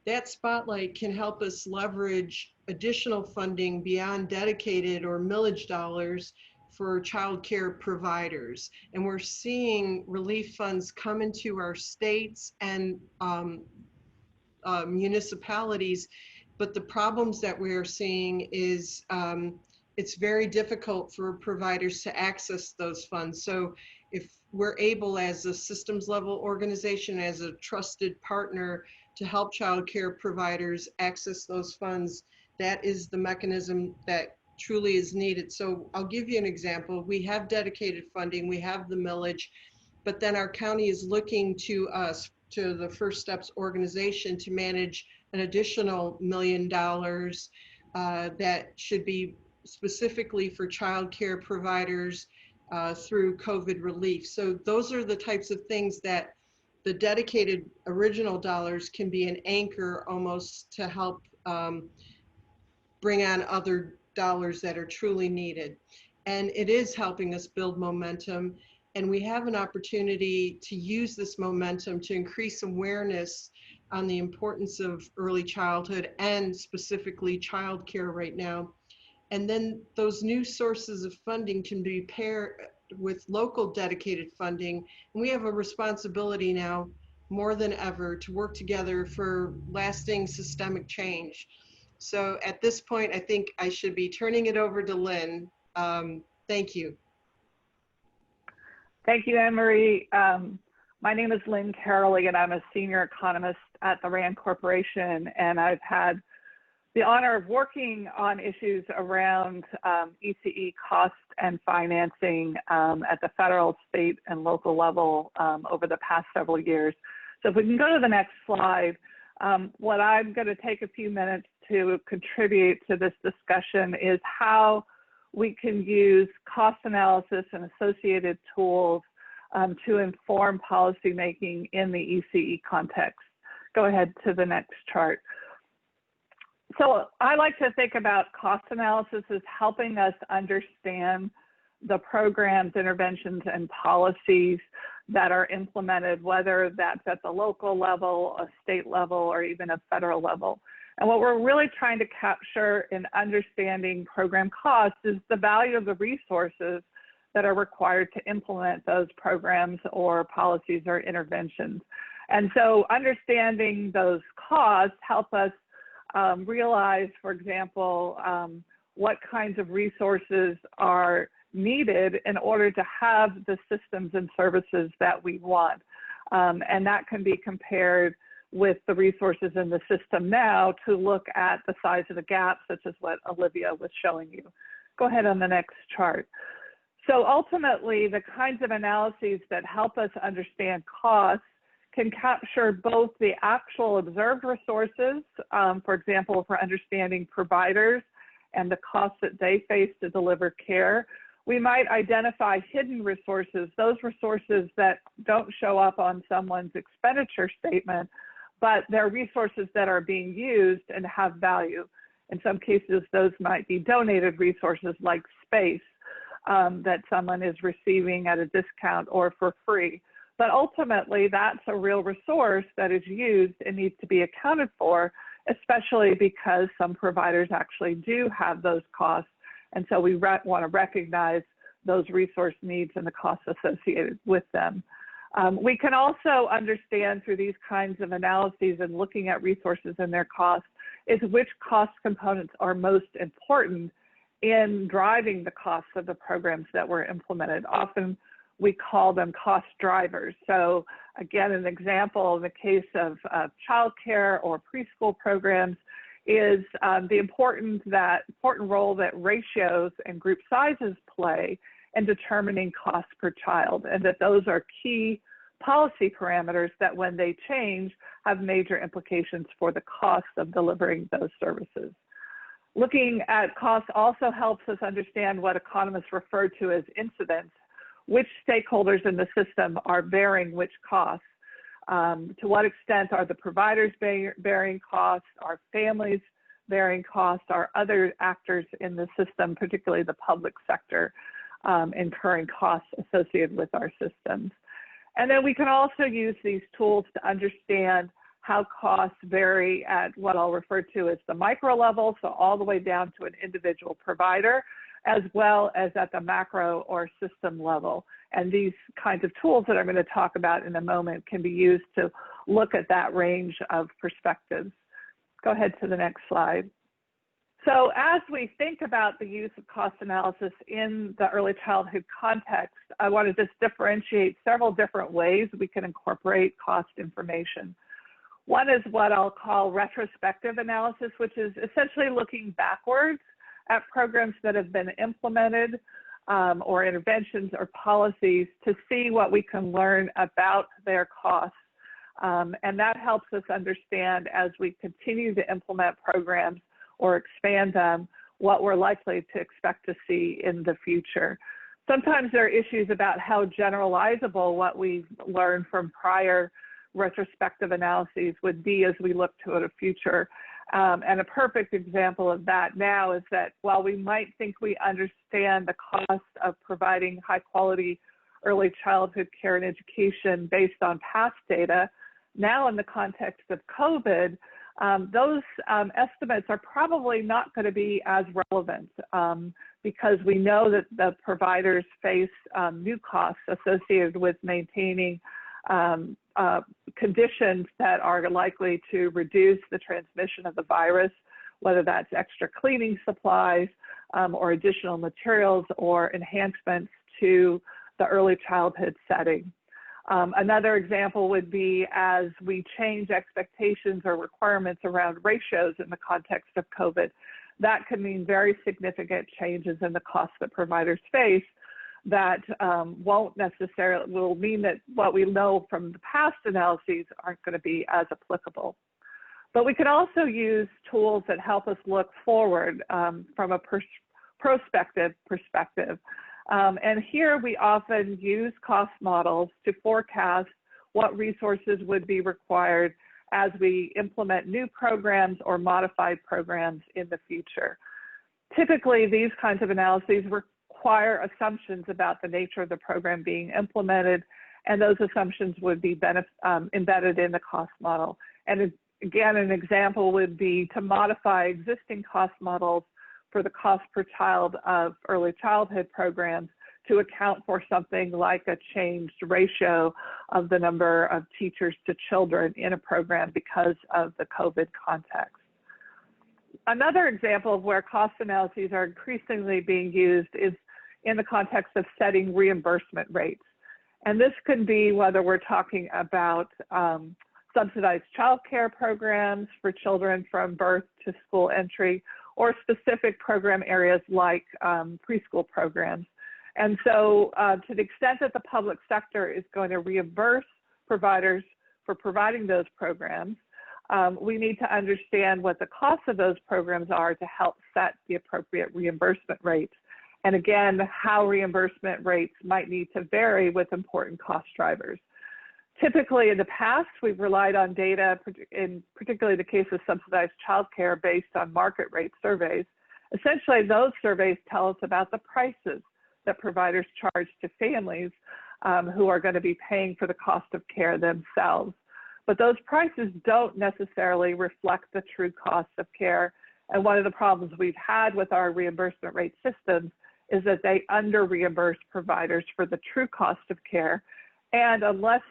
That spotlight can help us leverage additional funding beyond dedicated or millage dollars for childcare providers. And we're seeing relief funds come into our states and municipalities, but the problems that we are seeing is it's very difficult for providers to access those funds. So if we're able as a systems level organization, as a trusted partner to help childcare providers access those funds, that is the mechanism that truly is needed. So I'll give you an example. We have dedicated funding, we have the millage, but then our county is looking to us, to the First Steps organization, to manage an additional $1 million that should be specifically for childcare providers through COVID relief. So those are the types of things that the dedicated original dollars can be an anchor almost to help bring on other dollars that are truly needed. And it is helping us build momentum. And we have an opportunity to use this momentum to increase awareness on the importance of early childhood and specifically childcare right now. And then those new sources of funding can be paired with local dedicated funding. And we have a responsibility now more than ever to work together for lasting systemic change. So at this point, I think I should be turning it over to Lynn. Thank you. Thank you, Annemarie. My name is Lynn Karoly, and I'm a senior economist at the RAND Corporation, and I've had the honor of working on issues around ECE cost and financing at the federal, state, and local level over the past several years. So if we can go to the next slide, what I'm going to take a few minutes to contribute to this discussion is how we can use cost analysis and associated tools to inform policymaking in the ECE context. Go ahead to the next chart. So I like to think about cost analysis as helping us understand the programs, interventions, and policies that are implemented, whether that's at the local level, a state level, or even a federal level. And what we're really trying to capture in understanding program costs is the value of the resources that are required to implement those programs or policies or interventions. And so understanding those costs help us realize, for example, what kinds of resources are needed in order to have the systems and services that we want. And that can be compared with the resources in the system now to look at the size of the gap, such as what Olivia was showing you. Go ahead on the next chart. So ultimately, the kinds of analyses that help us understand costs can capture both the actual observed resources, for example, for understanding providers and the costs that they face to deliver care. We might identify hidden resources, those resources that don't show up on someone's expenditure statement, but they're resources that are being used and have value. In some cases, those might be donated resources like space that someone is receiving at a discount or for free. But ultimately, that's a real resource that is used and needs to be accounted for, especially because some providers actually do have those costs. And so we want to recognize those resource needs and the costs associated with them. We can also understand through these kinds of analyses and looking at resources and their costs is which cost components are most important in driving the costs of the programs that were implemented. Often we call them cost drivers. So again, an example in the case of childcare or preschool programs is the important role that ratios and group sizes play in determining cost per child, and that those are key policy parameters that when they change have major implications for the cost of delivering those services. Looking at costs also helps us understand what economists refer to as incidence, which stakeholders in the system are bearing which costs. To what extent are the providers bearing costs, are families bearing costs, are other actors in the system, particularly the public sector, incurring costs associated with our systems. And then we can also use these tools to understand how costs vary at what I'll refer to as the micro level, so all the way down to an individual provider, as well as at the macro or system level. And these kinds of tools that I'm going to talk about in a moment can be used to look at that range of perspectives. Go ahead to the next slide. So as we think about the use of cost analysis in the early childhood context, I want to just differentiate several different ways we can incorporate cost information. One is what I'll call retrospective analysis, which is essentially looking backwards at programs that have been implemented or interventions or policies to see what we can learn about their costs. And that helps us understand as we continue to implement programs or expand them, what we're likely to expect to see in the future. Sometimes there are issues about how generalizable what we've learned from prior retrospective analyses would be as we look to the future. And a perfect example of that now is that while we might think we understand the cost of providing high quality early childhood care and education based on past data, now in the context of COVID, those estimates are probably not going to be as relevant because we know that the providers face new costs associated with maintaining conditions that are likely to reduce the transmission of the virus, whether that's extra cleaning supplies or additional materials or enhancements to the early childhood setting. Another example would be as we change expectations or requirements around ratios in the context of COVID, that could mean very significant changes in the costs that providers face that will mean that what we know from the past analyses aren't going to be as applicable. But we can also use tools that help us look forward from a prospective perspective. And here we often use cost models to forecast what resources would be required as we implement new programs or modified programs in the future. Typically, these kinds of analyses require assumptions about the nature of the program being implemented, and those assumptions would be embedded in the cost model. And again, an example would be to modify existing cost models for the cost per child of early childhood programs to account for something like a changed ratio of the number of teachers to children in a program because of the COVID context. Another example of where cost analyses are increasingly being used is in the context of setting reimbursement rates. And this could be whether we're talking about subsidized childcare programs for children from birth to school entry, or specific program areas like preschool programs. And so to the extent that the public sector is going to reimburse providers for providing those programs, we need to understand what the costs of those programs are to help set the appropriate reimbursement rates. And again, how reimbursement rates might need to vary with important cost drivers. Typically in the past, we've relied on data, in particularly the case of subsidized childcare, based on market rate surveys. Essentially, those surveys tell us about the prices that providers charge to families who are going to be paying for the cost of care themselves. But those prices don't necessarily reflect the true cost of care. And one of the problems we've had with our reimbursement rate systems is that they under-reimburse providers for the true cost of care. And unless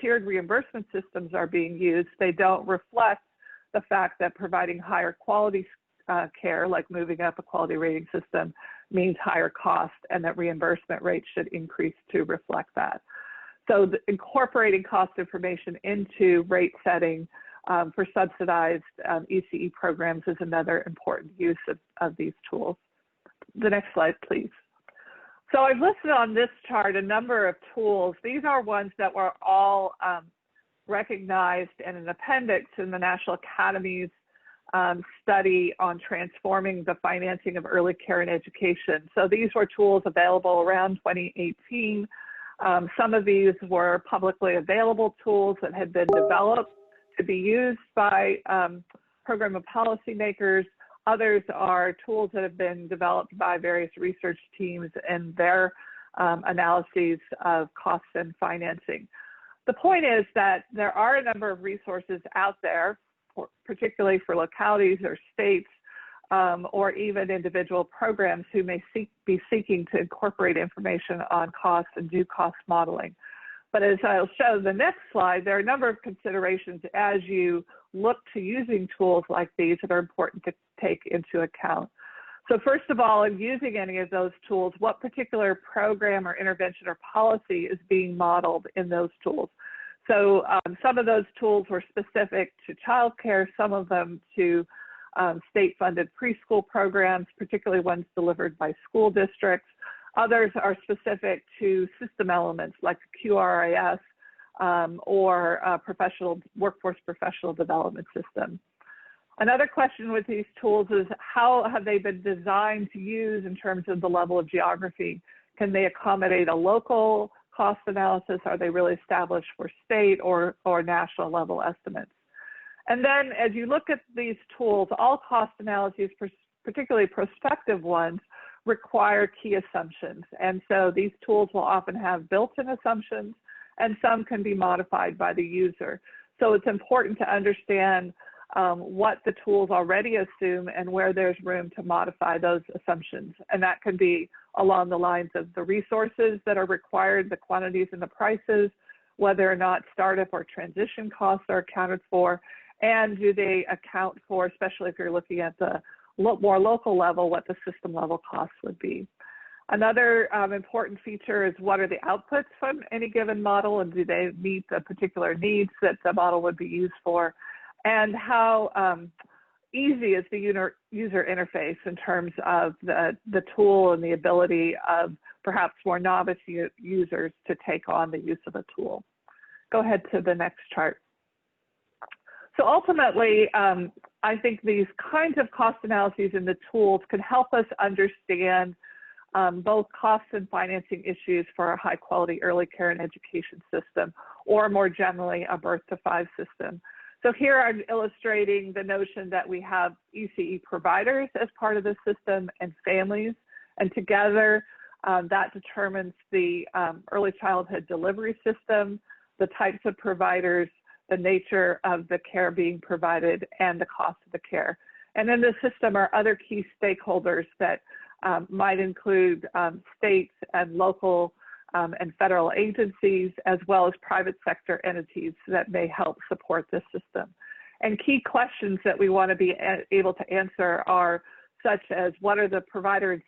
tiered reimbursement systems are being used, they don't reflect the fact that providing higher quality care, like moving up a quality rating system, means higher cost, and that reimbursement rates should increase to reflect that. So incorporating cost information into rate setting for subsidized ECE programs is another important use of these tools. The next slide, please. So I've listed on this chart a number of tools. These are ones that were all recognized in an appendix in the National Academies study on transforming the financing of early care and education. So these were tools available around 2018. Some of these were publicly available tools that had been developed to be used by program and policymakers. Others are tools that have been developed by various research teams and their analyses of costs and financing. The point is that there are a number of resources out there, particularly for localities or states or even individual programs who may be seeking to incorporate information on costs and do cost modeling. But as I'll show the next slide, there are a number of considerations as you look to using tools like these that are important to take into account. So first of all, in using any of those tools, what particular program or intervention or policy is being modeled in those tools? So some of those tools were specific to childcare, some of them to state-funded preschool programs, particularly ones delivered by school districts. Others are specific to system elements like QRIS or workforce professional development system. Another question with these tools is how have they been designed to use in terms of the level of geography? Can they accommodate a local cost analysis? Are they really established for state or national level estimates? And then as you look at these tools, all cost analyses, particularly prospective ones, require key assumptions. And so these tools will often have built-in assumptions, and some can be modified by the user. So it's important to understand what the tools already assume and where there's room to modify those assumptions. And that can be along the lines of the resources that are required, the quantities and the prices, whether or not startup or transition costs are accounted for, and do they account for, especially if you're looking at the more local level, what the system level costs would be. Another important feature is what are the outputs from any given model, and do they meet the particular needs that the model would be used for, and how easy is the user interface in terms of the tool and the ability of perhaps more novice users to take on the use of a tool. Go ahead to the next chart. So ultimately, I think these kinds of cost analyses in the tools can help us understand both cost and financing issues for a high quality early care and education system, or more generally, a birth to 5 system. So here I'm illustrating the notion that we have ECE providers as part of the system and families, and together that determines the early childhood delivery system, the types of providers, the nature of the care being provided, and the cost of the care. And in the system are other key stakeholders that might include states and local and federal agencies, as well as private sector entities that may help support this system. And key questions that we want to be able to answer are such as, what are the provider and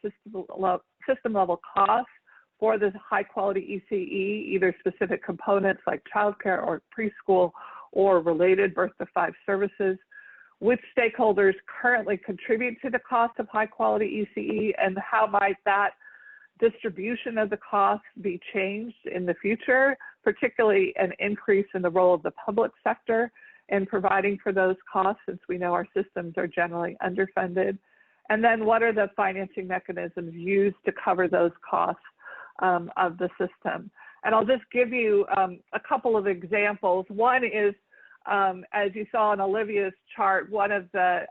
system level costs for this high quality ECE, either specific components like childcare or preschool or related birth to 5 services? Which stakeholders currently contribute to the cost of high quality ECE, and how might that distribution of the cost be changed in the future, particularly an increase in the role of the public sector in providing for those costs, since we know our systems are generally underfunded? And then what are the financing mechanisms used to cover those costs of the system? And I'll just give you a couple of examples. One is, as you saw in Olivia's chart, one of the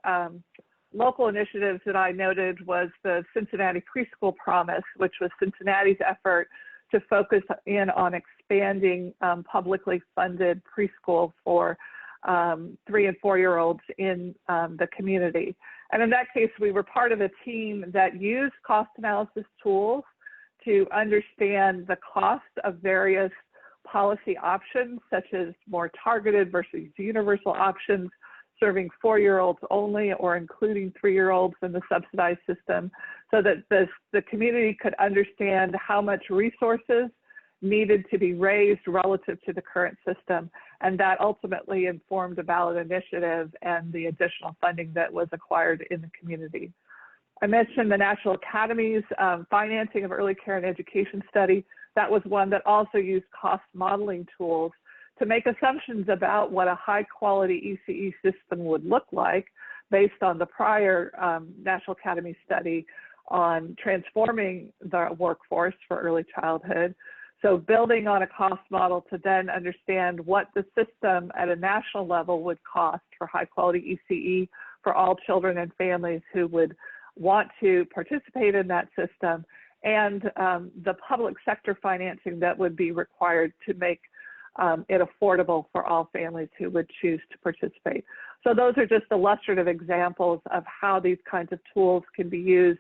local initiatives that I noted was the Cincinnati Preschool Promise, which was Cincinnati's effort to focus in on expanding publicly funded preschool for 3 and 4-year-olds in the community. And in that case, we were part of a team that used cost analysis tools to understand the cost of various policy options, such as more targeted versus universal options, serving 4-year-olds only or including 3-year-olds in the subsidized system, so that the community could understand how much resources needed to be raised relative to the current system. And that ultimately informed a ballot initiative and the additional funding that was acquired in the community. I mentioned the National Academies financing of early care and education study. That was one that also used cost modeling tools to make assumptions about what a high quality ECE system would look like based on the prior National Academy study on transforming the workforce for early childhood. So building on a cost model to then understand what the system at a national level would cost for high quality ECE for all children and families who would want to participate in that system, and the public sector financing that would be required to make it affordable for all families who would choose to participate. So those are just illustrative examples of how these kinds of tools can be used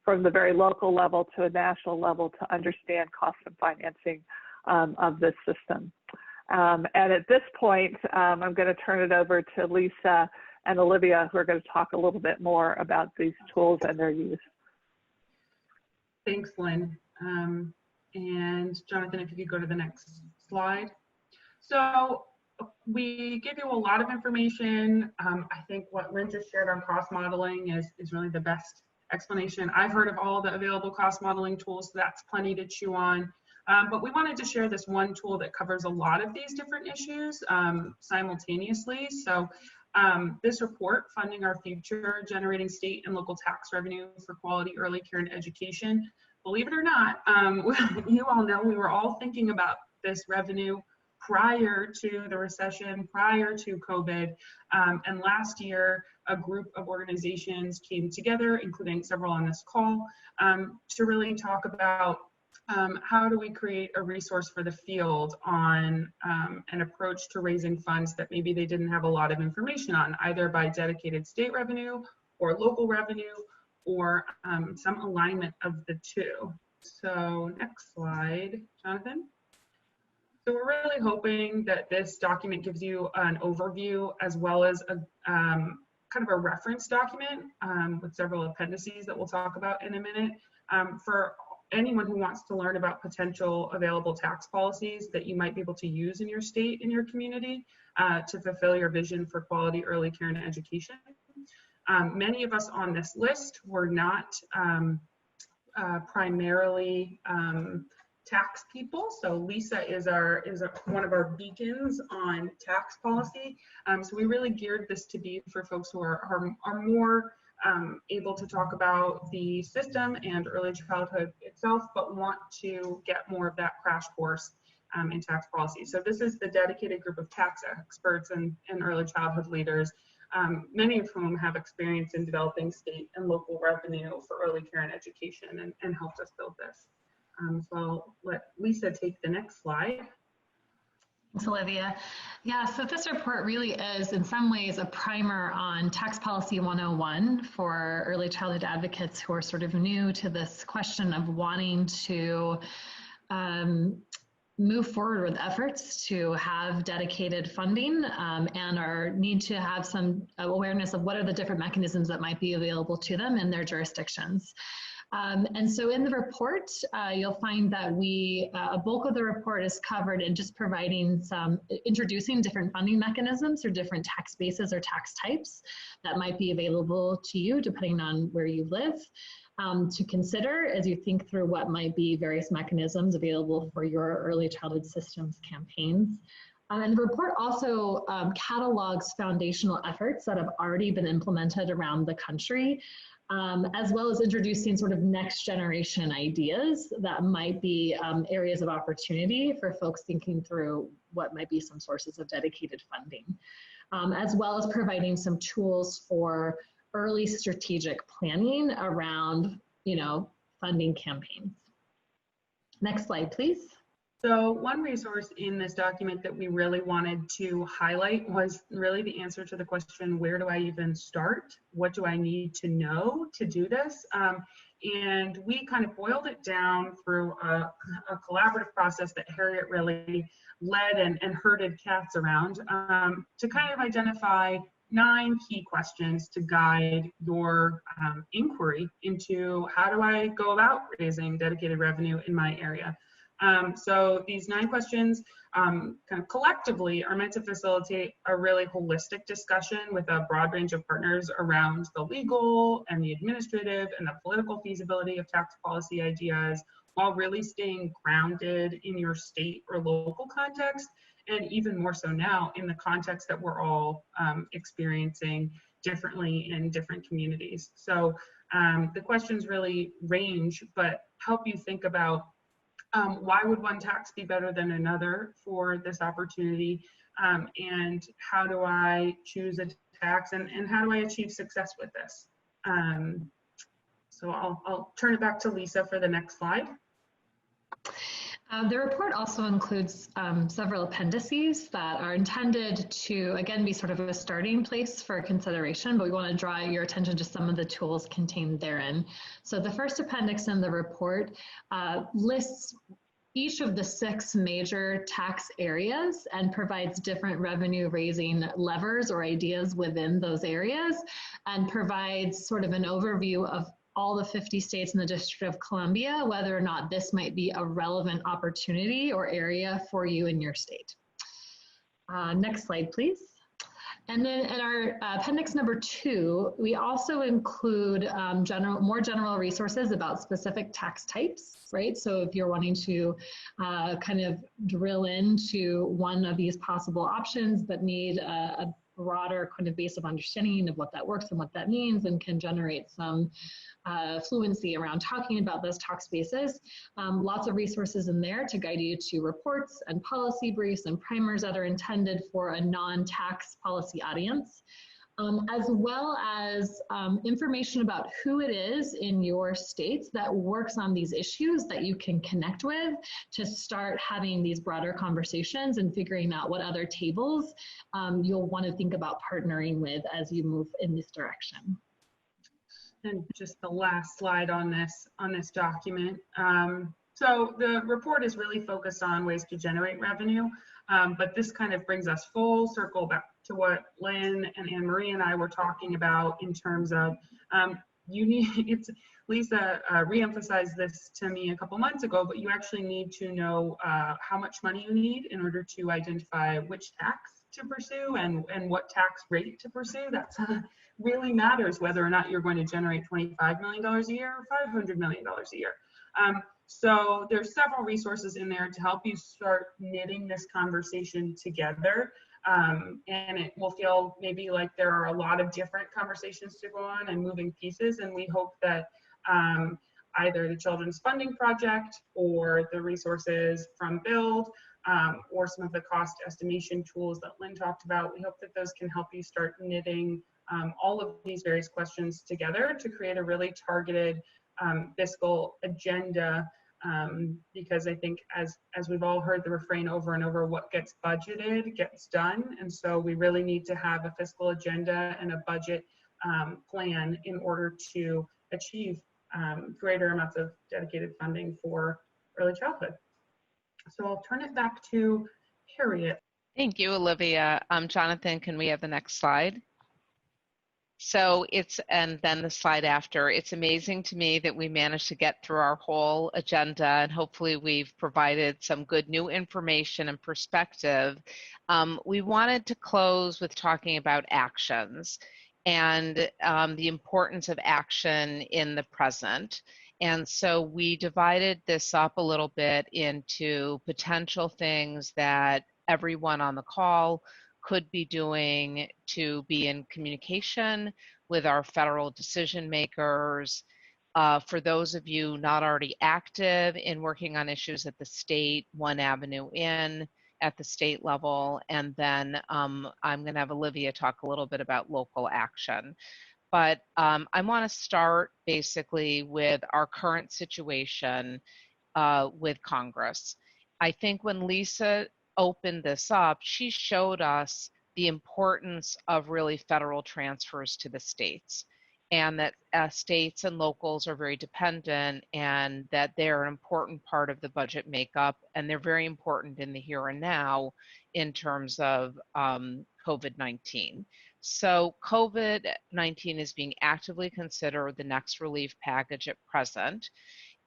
from the very local level to a national level to understand cost and financing of this system. And at this point, I'm going to turn it over to Lisa and Olivia, who are going to talk a little bit more about these tools and their use. Thanks, Lynn. And Jonathan, if you could go to the next slide. So we give you a lot of information. I think what Lynn just shared on cost modeling is really the best explanation. I've heard of all the available cost modeling tools, so that's plenty to chew on. But we wanted to share this one tool that covers a lot of these different issues simultaneously. So this report, Funding Our Future, Generating State and Local Tax Revenue for Quality Early Care and Education, believe it or not, you all know we were all thinking about this revenue prior to the recession, prior to COVID. And last year, a group of organizations came together, including several on this call, to really talk about how do we create a resource for the field on an approach to raising funds that maybe they didn't have a lot of information on, either by dedicated state revenue or local revenue, or some alignment of the two. So next slide, Jonathan. So we're really hoping that this document gives you an overview as well as a kind of a reference document with several appendices that we'll talk about in a minute for anyone who wants to learn about potential available tax policies that you might be able to use in your state, in your community, to fulfill your vision for quality early care and education. Many of us on this list were not primarily tax people. So Lisa is one of our beacons on tax policy. So we really geared this to be for folks who are more able to talk about the system and early childhood itself, but want to get more of that crash course in tax policy. So this is the dedicated group of tax experts and early childhood leaders, many of whom have experience in developing state and local revenue for early care and education, and helped us build this. So I'll let Lisa take the next slide. Thanks, Olivia. Yeah, so this report really is in some ways a primer on Tax Policy 101 for early childhood advocates who are sort of new to this question of wanting to move forward with efforts to have dedicated funding and need to have some awareness of what are the different mechanisms that might be available to them in their jurisdictions. And so in the report, you'll find that a bulk of the report is covered in just introducing different funding mechanisms or different tax bases or tax types that might be available to you depending on where you live, to consider as you think through what might be various mechanisms available for your early childhood systems campaigns. And the report also catalogs foundational efforts that have already been implemented around the country, as well as introducing sort of next generation ideas that might be areas of opportunity for folks thinking through what might be some sources of dedicated funding, as well as providing some tools for early strategic planning around, funding campaigns. Next slide, please. So one resource in this document that we really wanted to highlight was really the answer to the question, where do I even start? What do I need to know to do this? And we kind of boiled it down through a collaborative process that Harriet really led and herded cats around to kind of identify 9 key questions to guide your inquiry into how do I go about raising dedicated revenue in my area. So these 9 questions kind of collectively are meant to facilitate a really holistic discussion with a broad range of partners around the legal and the administrative and the political feasibility of tax policy ideas, while really staying grounded in your state or local context, and even more so now in the context that we're all experiencing differently in different communities. So the questions really range, but help you think about why would one tax be better than another for this opportunity? And how do I choose a tax, and how do I achieve success with this? So I'll turn it back to Lisa for the next slide. The report also includes several appendices that are intended to, again, be sort of a starting place for consideration, but we want to draw your attention to some of the tools contained therein. So the first appendix in the report lists each of the 6 major tax areas and provides different revenue raising levers or ideas within those areas, and provides sort of an overview of all the 50 states in the District of Columbia, whether or not this might be a relevant opportunity or area for you in your state. Next slide, please. And then in our appendix number 2, we also include more general resources about specific tax types, right? So if you're wanting to kind of drill into one of these possible options, but need a broader kind of base of understanding of what that works and what that means, and can generate some fluency around talking about those tax bases. Lots of resources in there to guide you to reports and policy briefs and primers that are intended for a non-tax policy audience, as well as information about who it is in your states that works on these issues that you can connect with to start having these broader conversations and figuring out what other tables you'll want to think about partnering with as you move in this direction. And just the last slide on this document. So the report is really focused on ways to generate revenue, but this kind of brings us full circle back to what Lynn and Annemarie and I were talking about in terms of you need, it's, Lisa reemphasized this to me a couple months ago, but you actually need to know how much money you need in order to identify which tax to pursue and what tax rate to pursue. That's really matters whether or not you're going to generate $25 million a year or $500 million a year. So there's several resources in there to help you start knitting this conversation together. And it will feel maybe like there are a lot of different conversations to go on and moving pieces. And we hope that either the Children's Funding Project or the resources from Build or some of the cost estimation tools that Lynn talked about, we hope that those can help you start knitting all of these various questions together to create a really targeted fiscal agenda. Because I think as we've all heard the refrain over and over, what gets budgeted gets done. And so we really need to have a fiscal agenda and a budget plan in order to achieve greater amounts of dedicated funding for early childhood. So I'll turn it back to Harriet. Thank you, Olivia. Jonathan, can we have the next slide? So and then the slide after, it's amazing to me that we managed to get through our whole agenda, and hopefully we've provided some good new information and perspective. We wanted to close with talking about actions and the importance of action in the present. And so we divided this up a little bit into potential things that everyone on the call could be doing to be in communication with our federal decision makers. For those of you not already active in working on issues at the state, one avenue in at the state level, and then I'm going to have Olivia talk a little bit about local action. But I want to start basically with our current situation with Congress. I think when Lisa opened this up, she showed us the importance of really federal transfers to the states, and that states and locals are very dependent, and that they're an important part of the budget makeup, and they're very important in the here and now in terms of COVID-19. So COVID-19 is being actively considered the next relief package at present.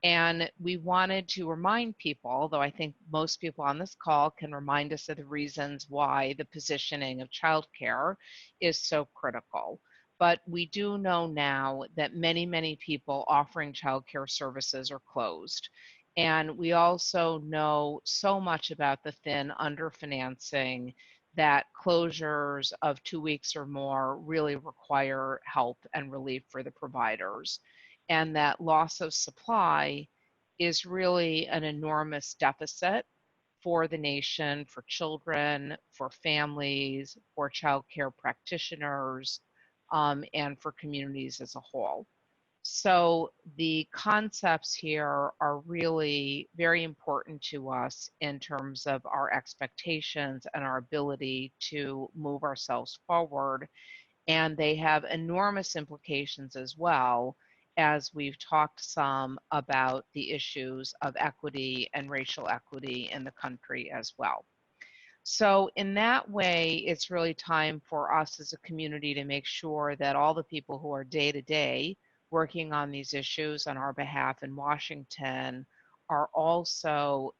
And we wanted to remind people, although I think most people on this call can remind us of the reasons why the positioning of childcare is so critical. But we do know now that many, many people offering childcare services are closed. And we also know so much about the thin underfinancing that closures of 2 weeks or more really require help and relief for the providers. And that loss of supply is really an enormous deficit for the nation, for children, for families, for childcare practitioners, and for communities as a whole. So the concepts here are really very important to us in terms of our expectations and our ability to move ourselves forward. And they have enormous implications as well, as we've talked some about the issues of equity and racial equity in the country as well. So in that way, it's really time for us as a community to make sure that all the people who are day to day working on these issues on our behalf in Washington are also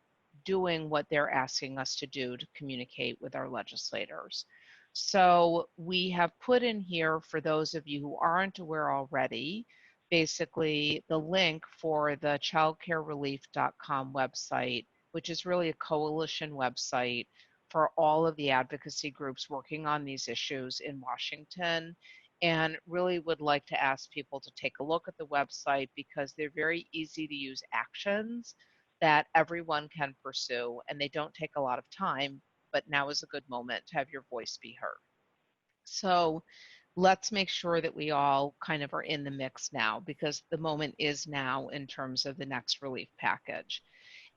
doing what they're asking us to do to communicate with our legislators. So we have put in here, for those of you who aren't aware already, basically the link for the childcarerelief.com website, which is really a coalition website for all of the advocacy groups working on these issues in Washington. And really would like to ask people to take a look at the website, because they're very easy to use actions that everyone can pursue, and they don't take a lot of time, but now is a good moment to have your voice be heard. So let's make sure that we all kind of are in the mix now, because the moment is now in terms of the next relief package.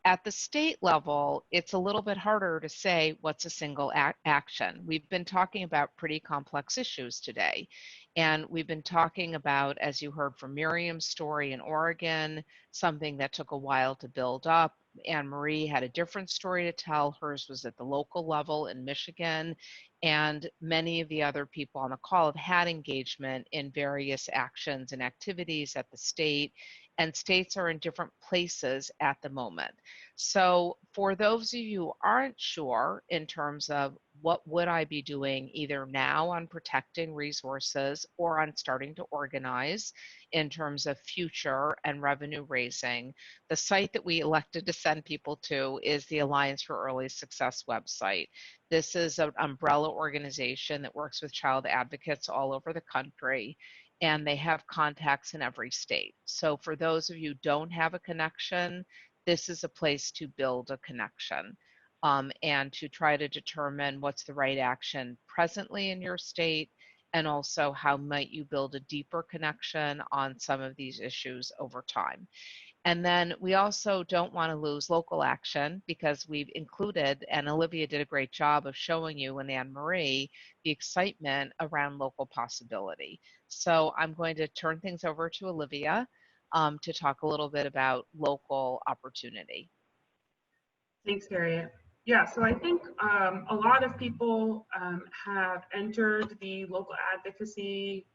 At the state level, it's a little bit harder to say what's a single action. We've been talking about pretty complex issues today. And we've been talking about, as you heard from Miriam's story in Oregon, something that took a while to build up, Annemarie had a different story to tell. Hers was at the local level in Michigan, and many of the other people on the call have had engagement in various actions and activities at the state, and states are in different places at the moment. So for those of you who aren't sure in terms of what would I be doing either now on protecting resources or on starting to organize in terms of future and revenue raising, the site that we elected to send people to is the Alliance for Early Success website. This is an umbrella organization that works with child advocates all over the country, and they have contacts in every state. So for those of you who don't have a connection, this is a place to build a connection. And to try to determine what's the right action presently in your state, and also how might you build a deeper connection on some of these issues over time. And then we also don't want to lose local action, because we've included, and Olivia did a great job of showing you and Annemarie, the excitement around local possibility. So I'm going to turn things over to Olivia to talk a little bit about local opportunity. Thanks, Harriet. Yeah, so I think a lot of people have entered the local advocacy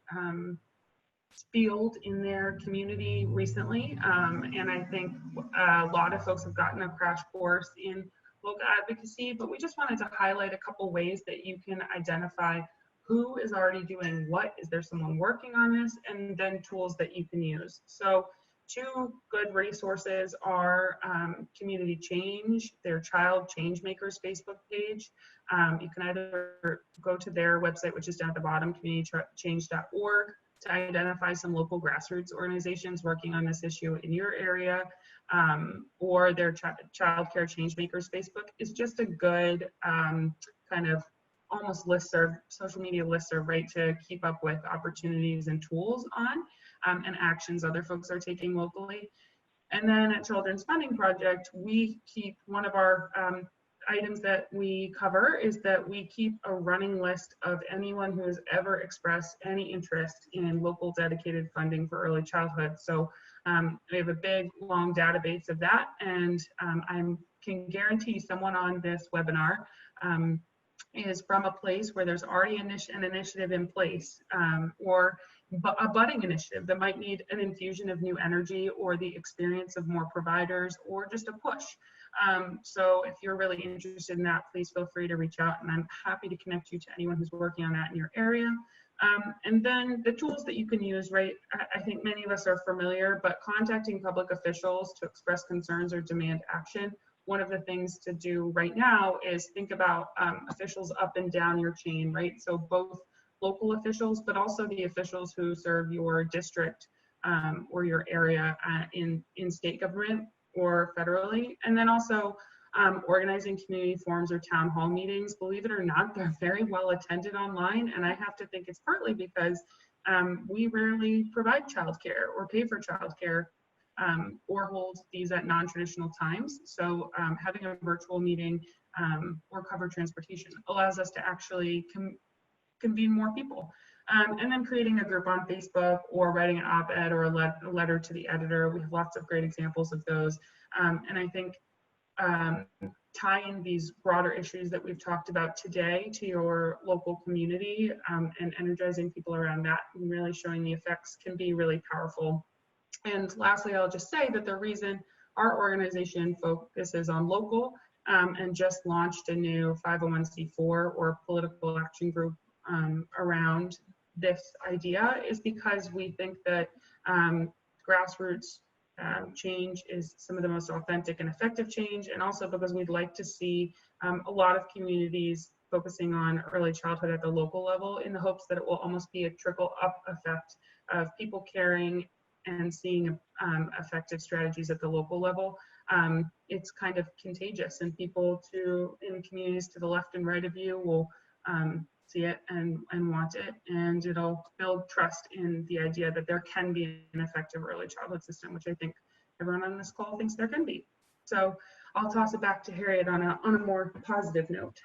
field in their community recently, and I think a lot of folks have gotten a crash course in local advocacy, but we just wanted to highlight a couple ways that you can identify who is already doing what, is there someone working on this, and then tools that you can use. So two good resources are Community Change, their Child Changemakers Facebook page. You can either go to their website, which is down at the bottom, communitychange.org, to identify some local grassroots organizations working on this issue in your area, or their Child Care Changemakers Facebook is just a good kind of almost listserv, social media listserv, right, to keep up with opportunities and tools on and actions other folks are taking locally. And then at Children's Funding Project, we keep one of our items that we cover is that we keep a running list of anyone who has ever expressed any interest in local dedicated funding for early childhood. So we have a big, long database of that, and I can guarantee someone on this webinar is from a place where there's already an initiative in place, or a budding initiative that might need an infusion of new energy, or the experience of more providers, or just a push. So if you're really interested in that, please feel free to reach out, and I'm happy to connect you to anyone who's working on that in your area. And then the tools that you can use, right, I think many of us are familiar, but contacting public officials to express concerns or demand action. One of the things to do right now is think about officials up and down your chain, right? So both local officials, but also the officials who serve your district or your area in state government or federally. And then also organizing community forums or town hall meetings. Believe it or not, they're very well attended online. And I have to think it's partly because we rarely provide childcare or pay for childcare or hold these at non-traditional times. So having a virtual meeting or cover transportation allows us to actually convene more people. And then creating a group on Facebook or writing an op-ed or a letter to the editor. We have lots of great examples of those. And I think tying these broader issues that we've talked about today to your local community and energizing people around that and really showing the effects can be really powerful. And lastly, I'll just say that the reason our organization focuses on local and just launched a new 501c4 or political action group around this idea is because we think that grassroots change is some of the most authentic and effective change, and also because we'd like to see a lot of communities focusing on early childhood at the local level in the hopes that it will almost be a trickle-up effect of people caring and seeing effective strategies at the local level. It's kind of contagious, and people in communities to the left and right of you will see it and want it, and it'll build trust in the idea that there can be an effective early childhood system, which I think everyone on this call thinks there can be. So I'll toss it back to Harriet on a more positive note.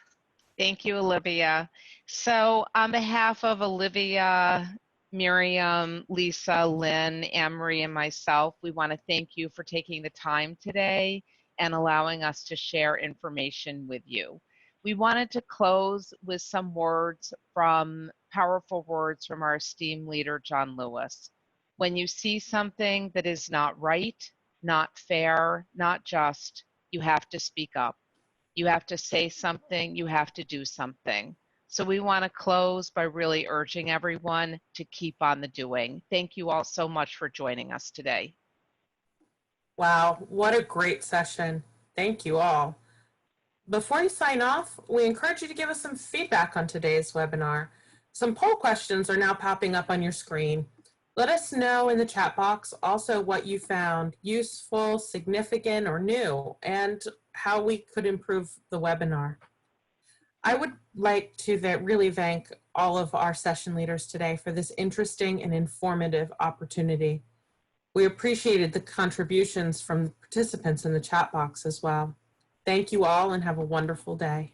Thank you, Olivia. So on behalf of Olivia, Miriam, Lisa, Lynn, Annemarie, and myself, we want to thank you for taking the time today and allowing us to share information with you. We wanted to close with some powerful words from our esteemed leader, John Lewis. When you see something that is not right, not fair, not just, you have to speak up. You have to say something, you have to do something. So we want to close by really urging everyone to keep on the doing. Thank you all so much for joining us today. Wow, what a great session. Thank you all. Before you sign off, we encourage you to give us some feedback on today's webinar. Some poll questions are now popping up on your screen. Let us know in the chat box also what you found useful, significant, or new, and how we could improve the webinar. I would like to really thank all of our session leaders today for this interesting and informative opportunity. We appreciated the contributions from the participants in the chat box as well. Thank you all and have a wonderful day.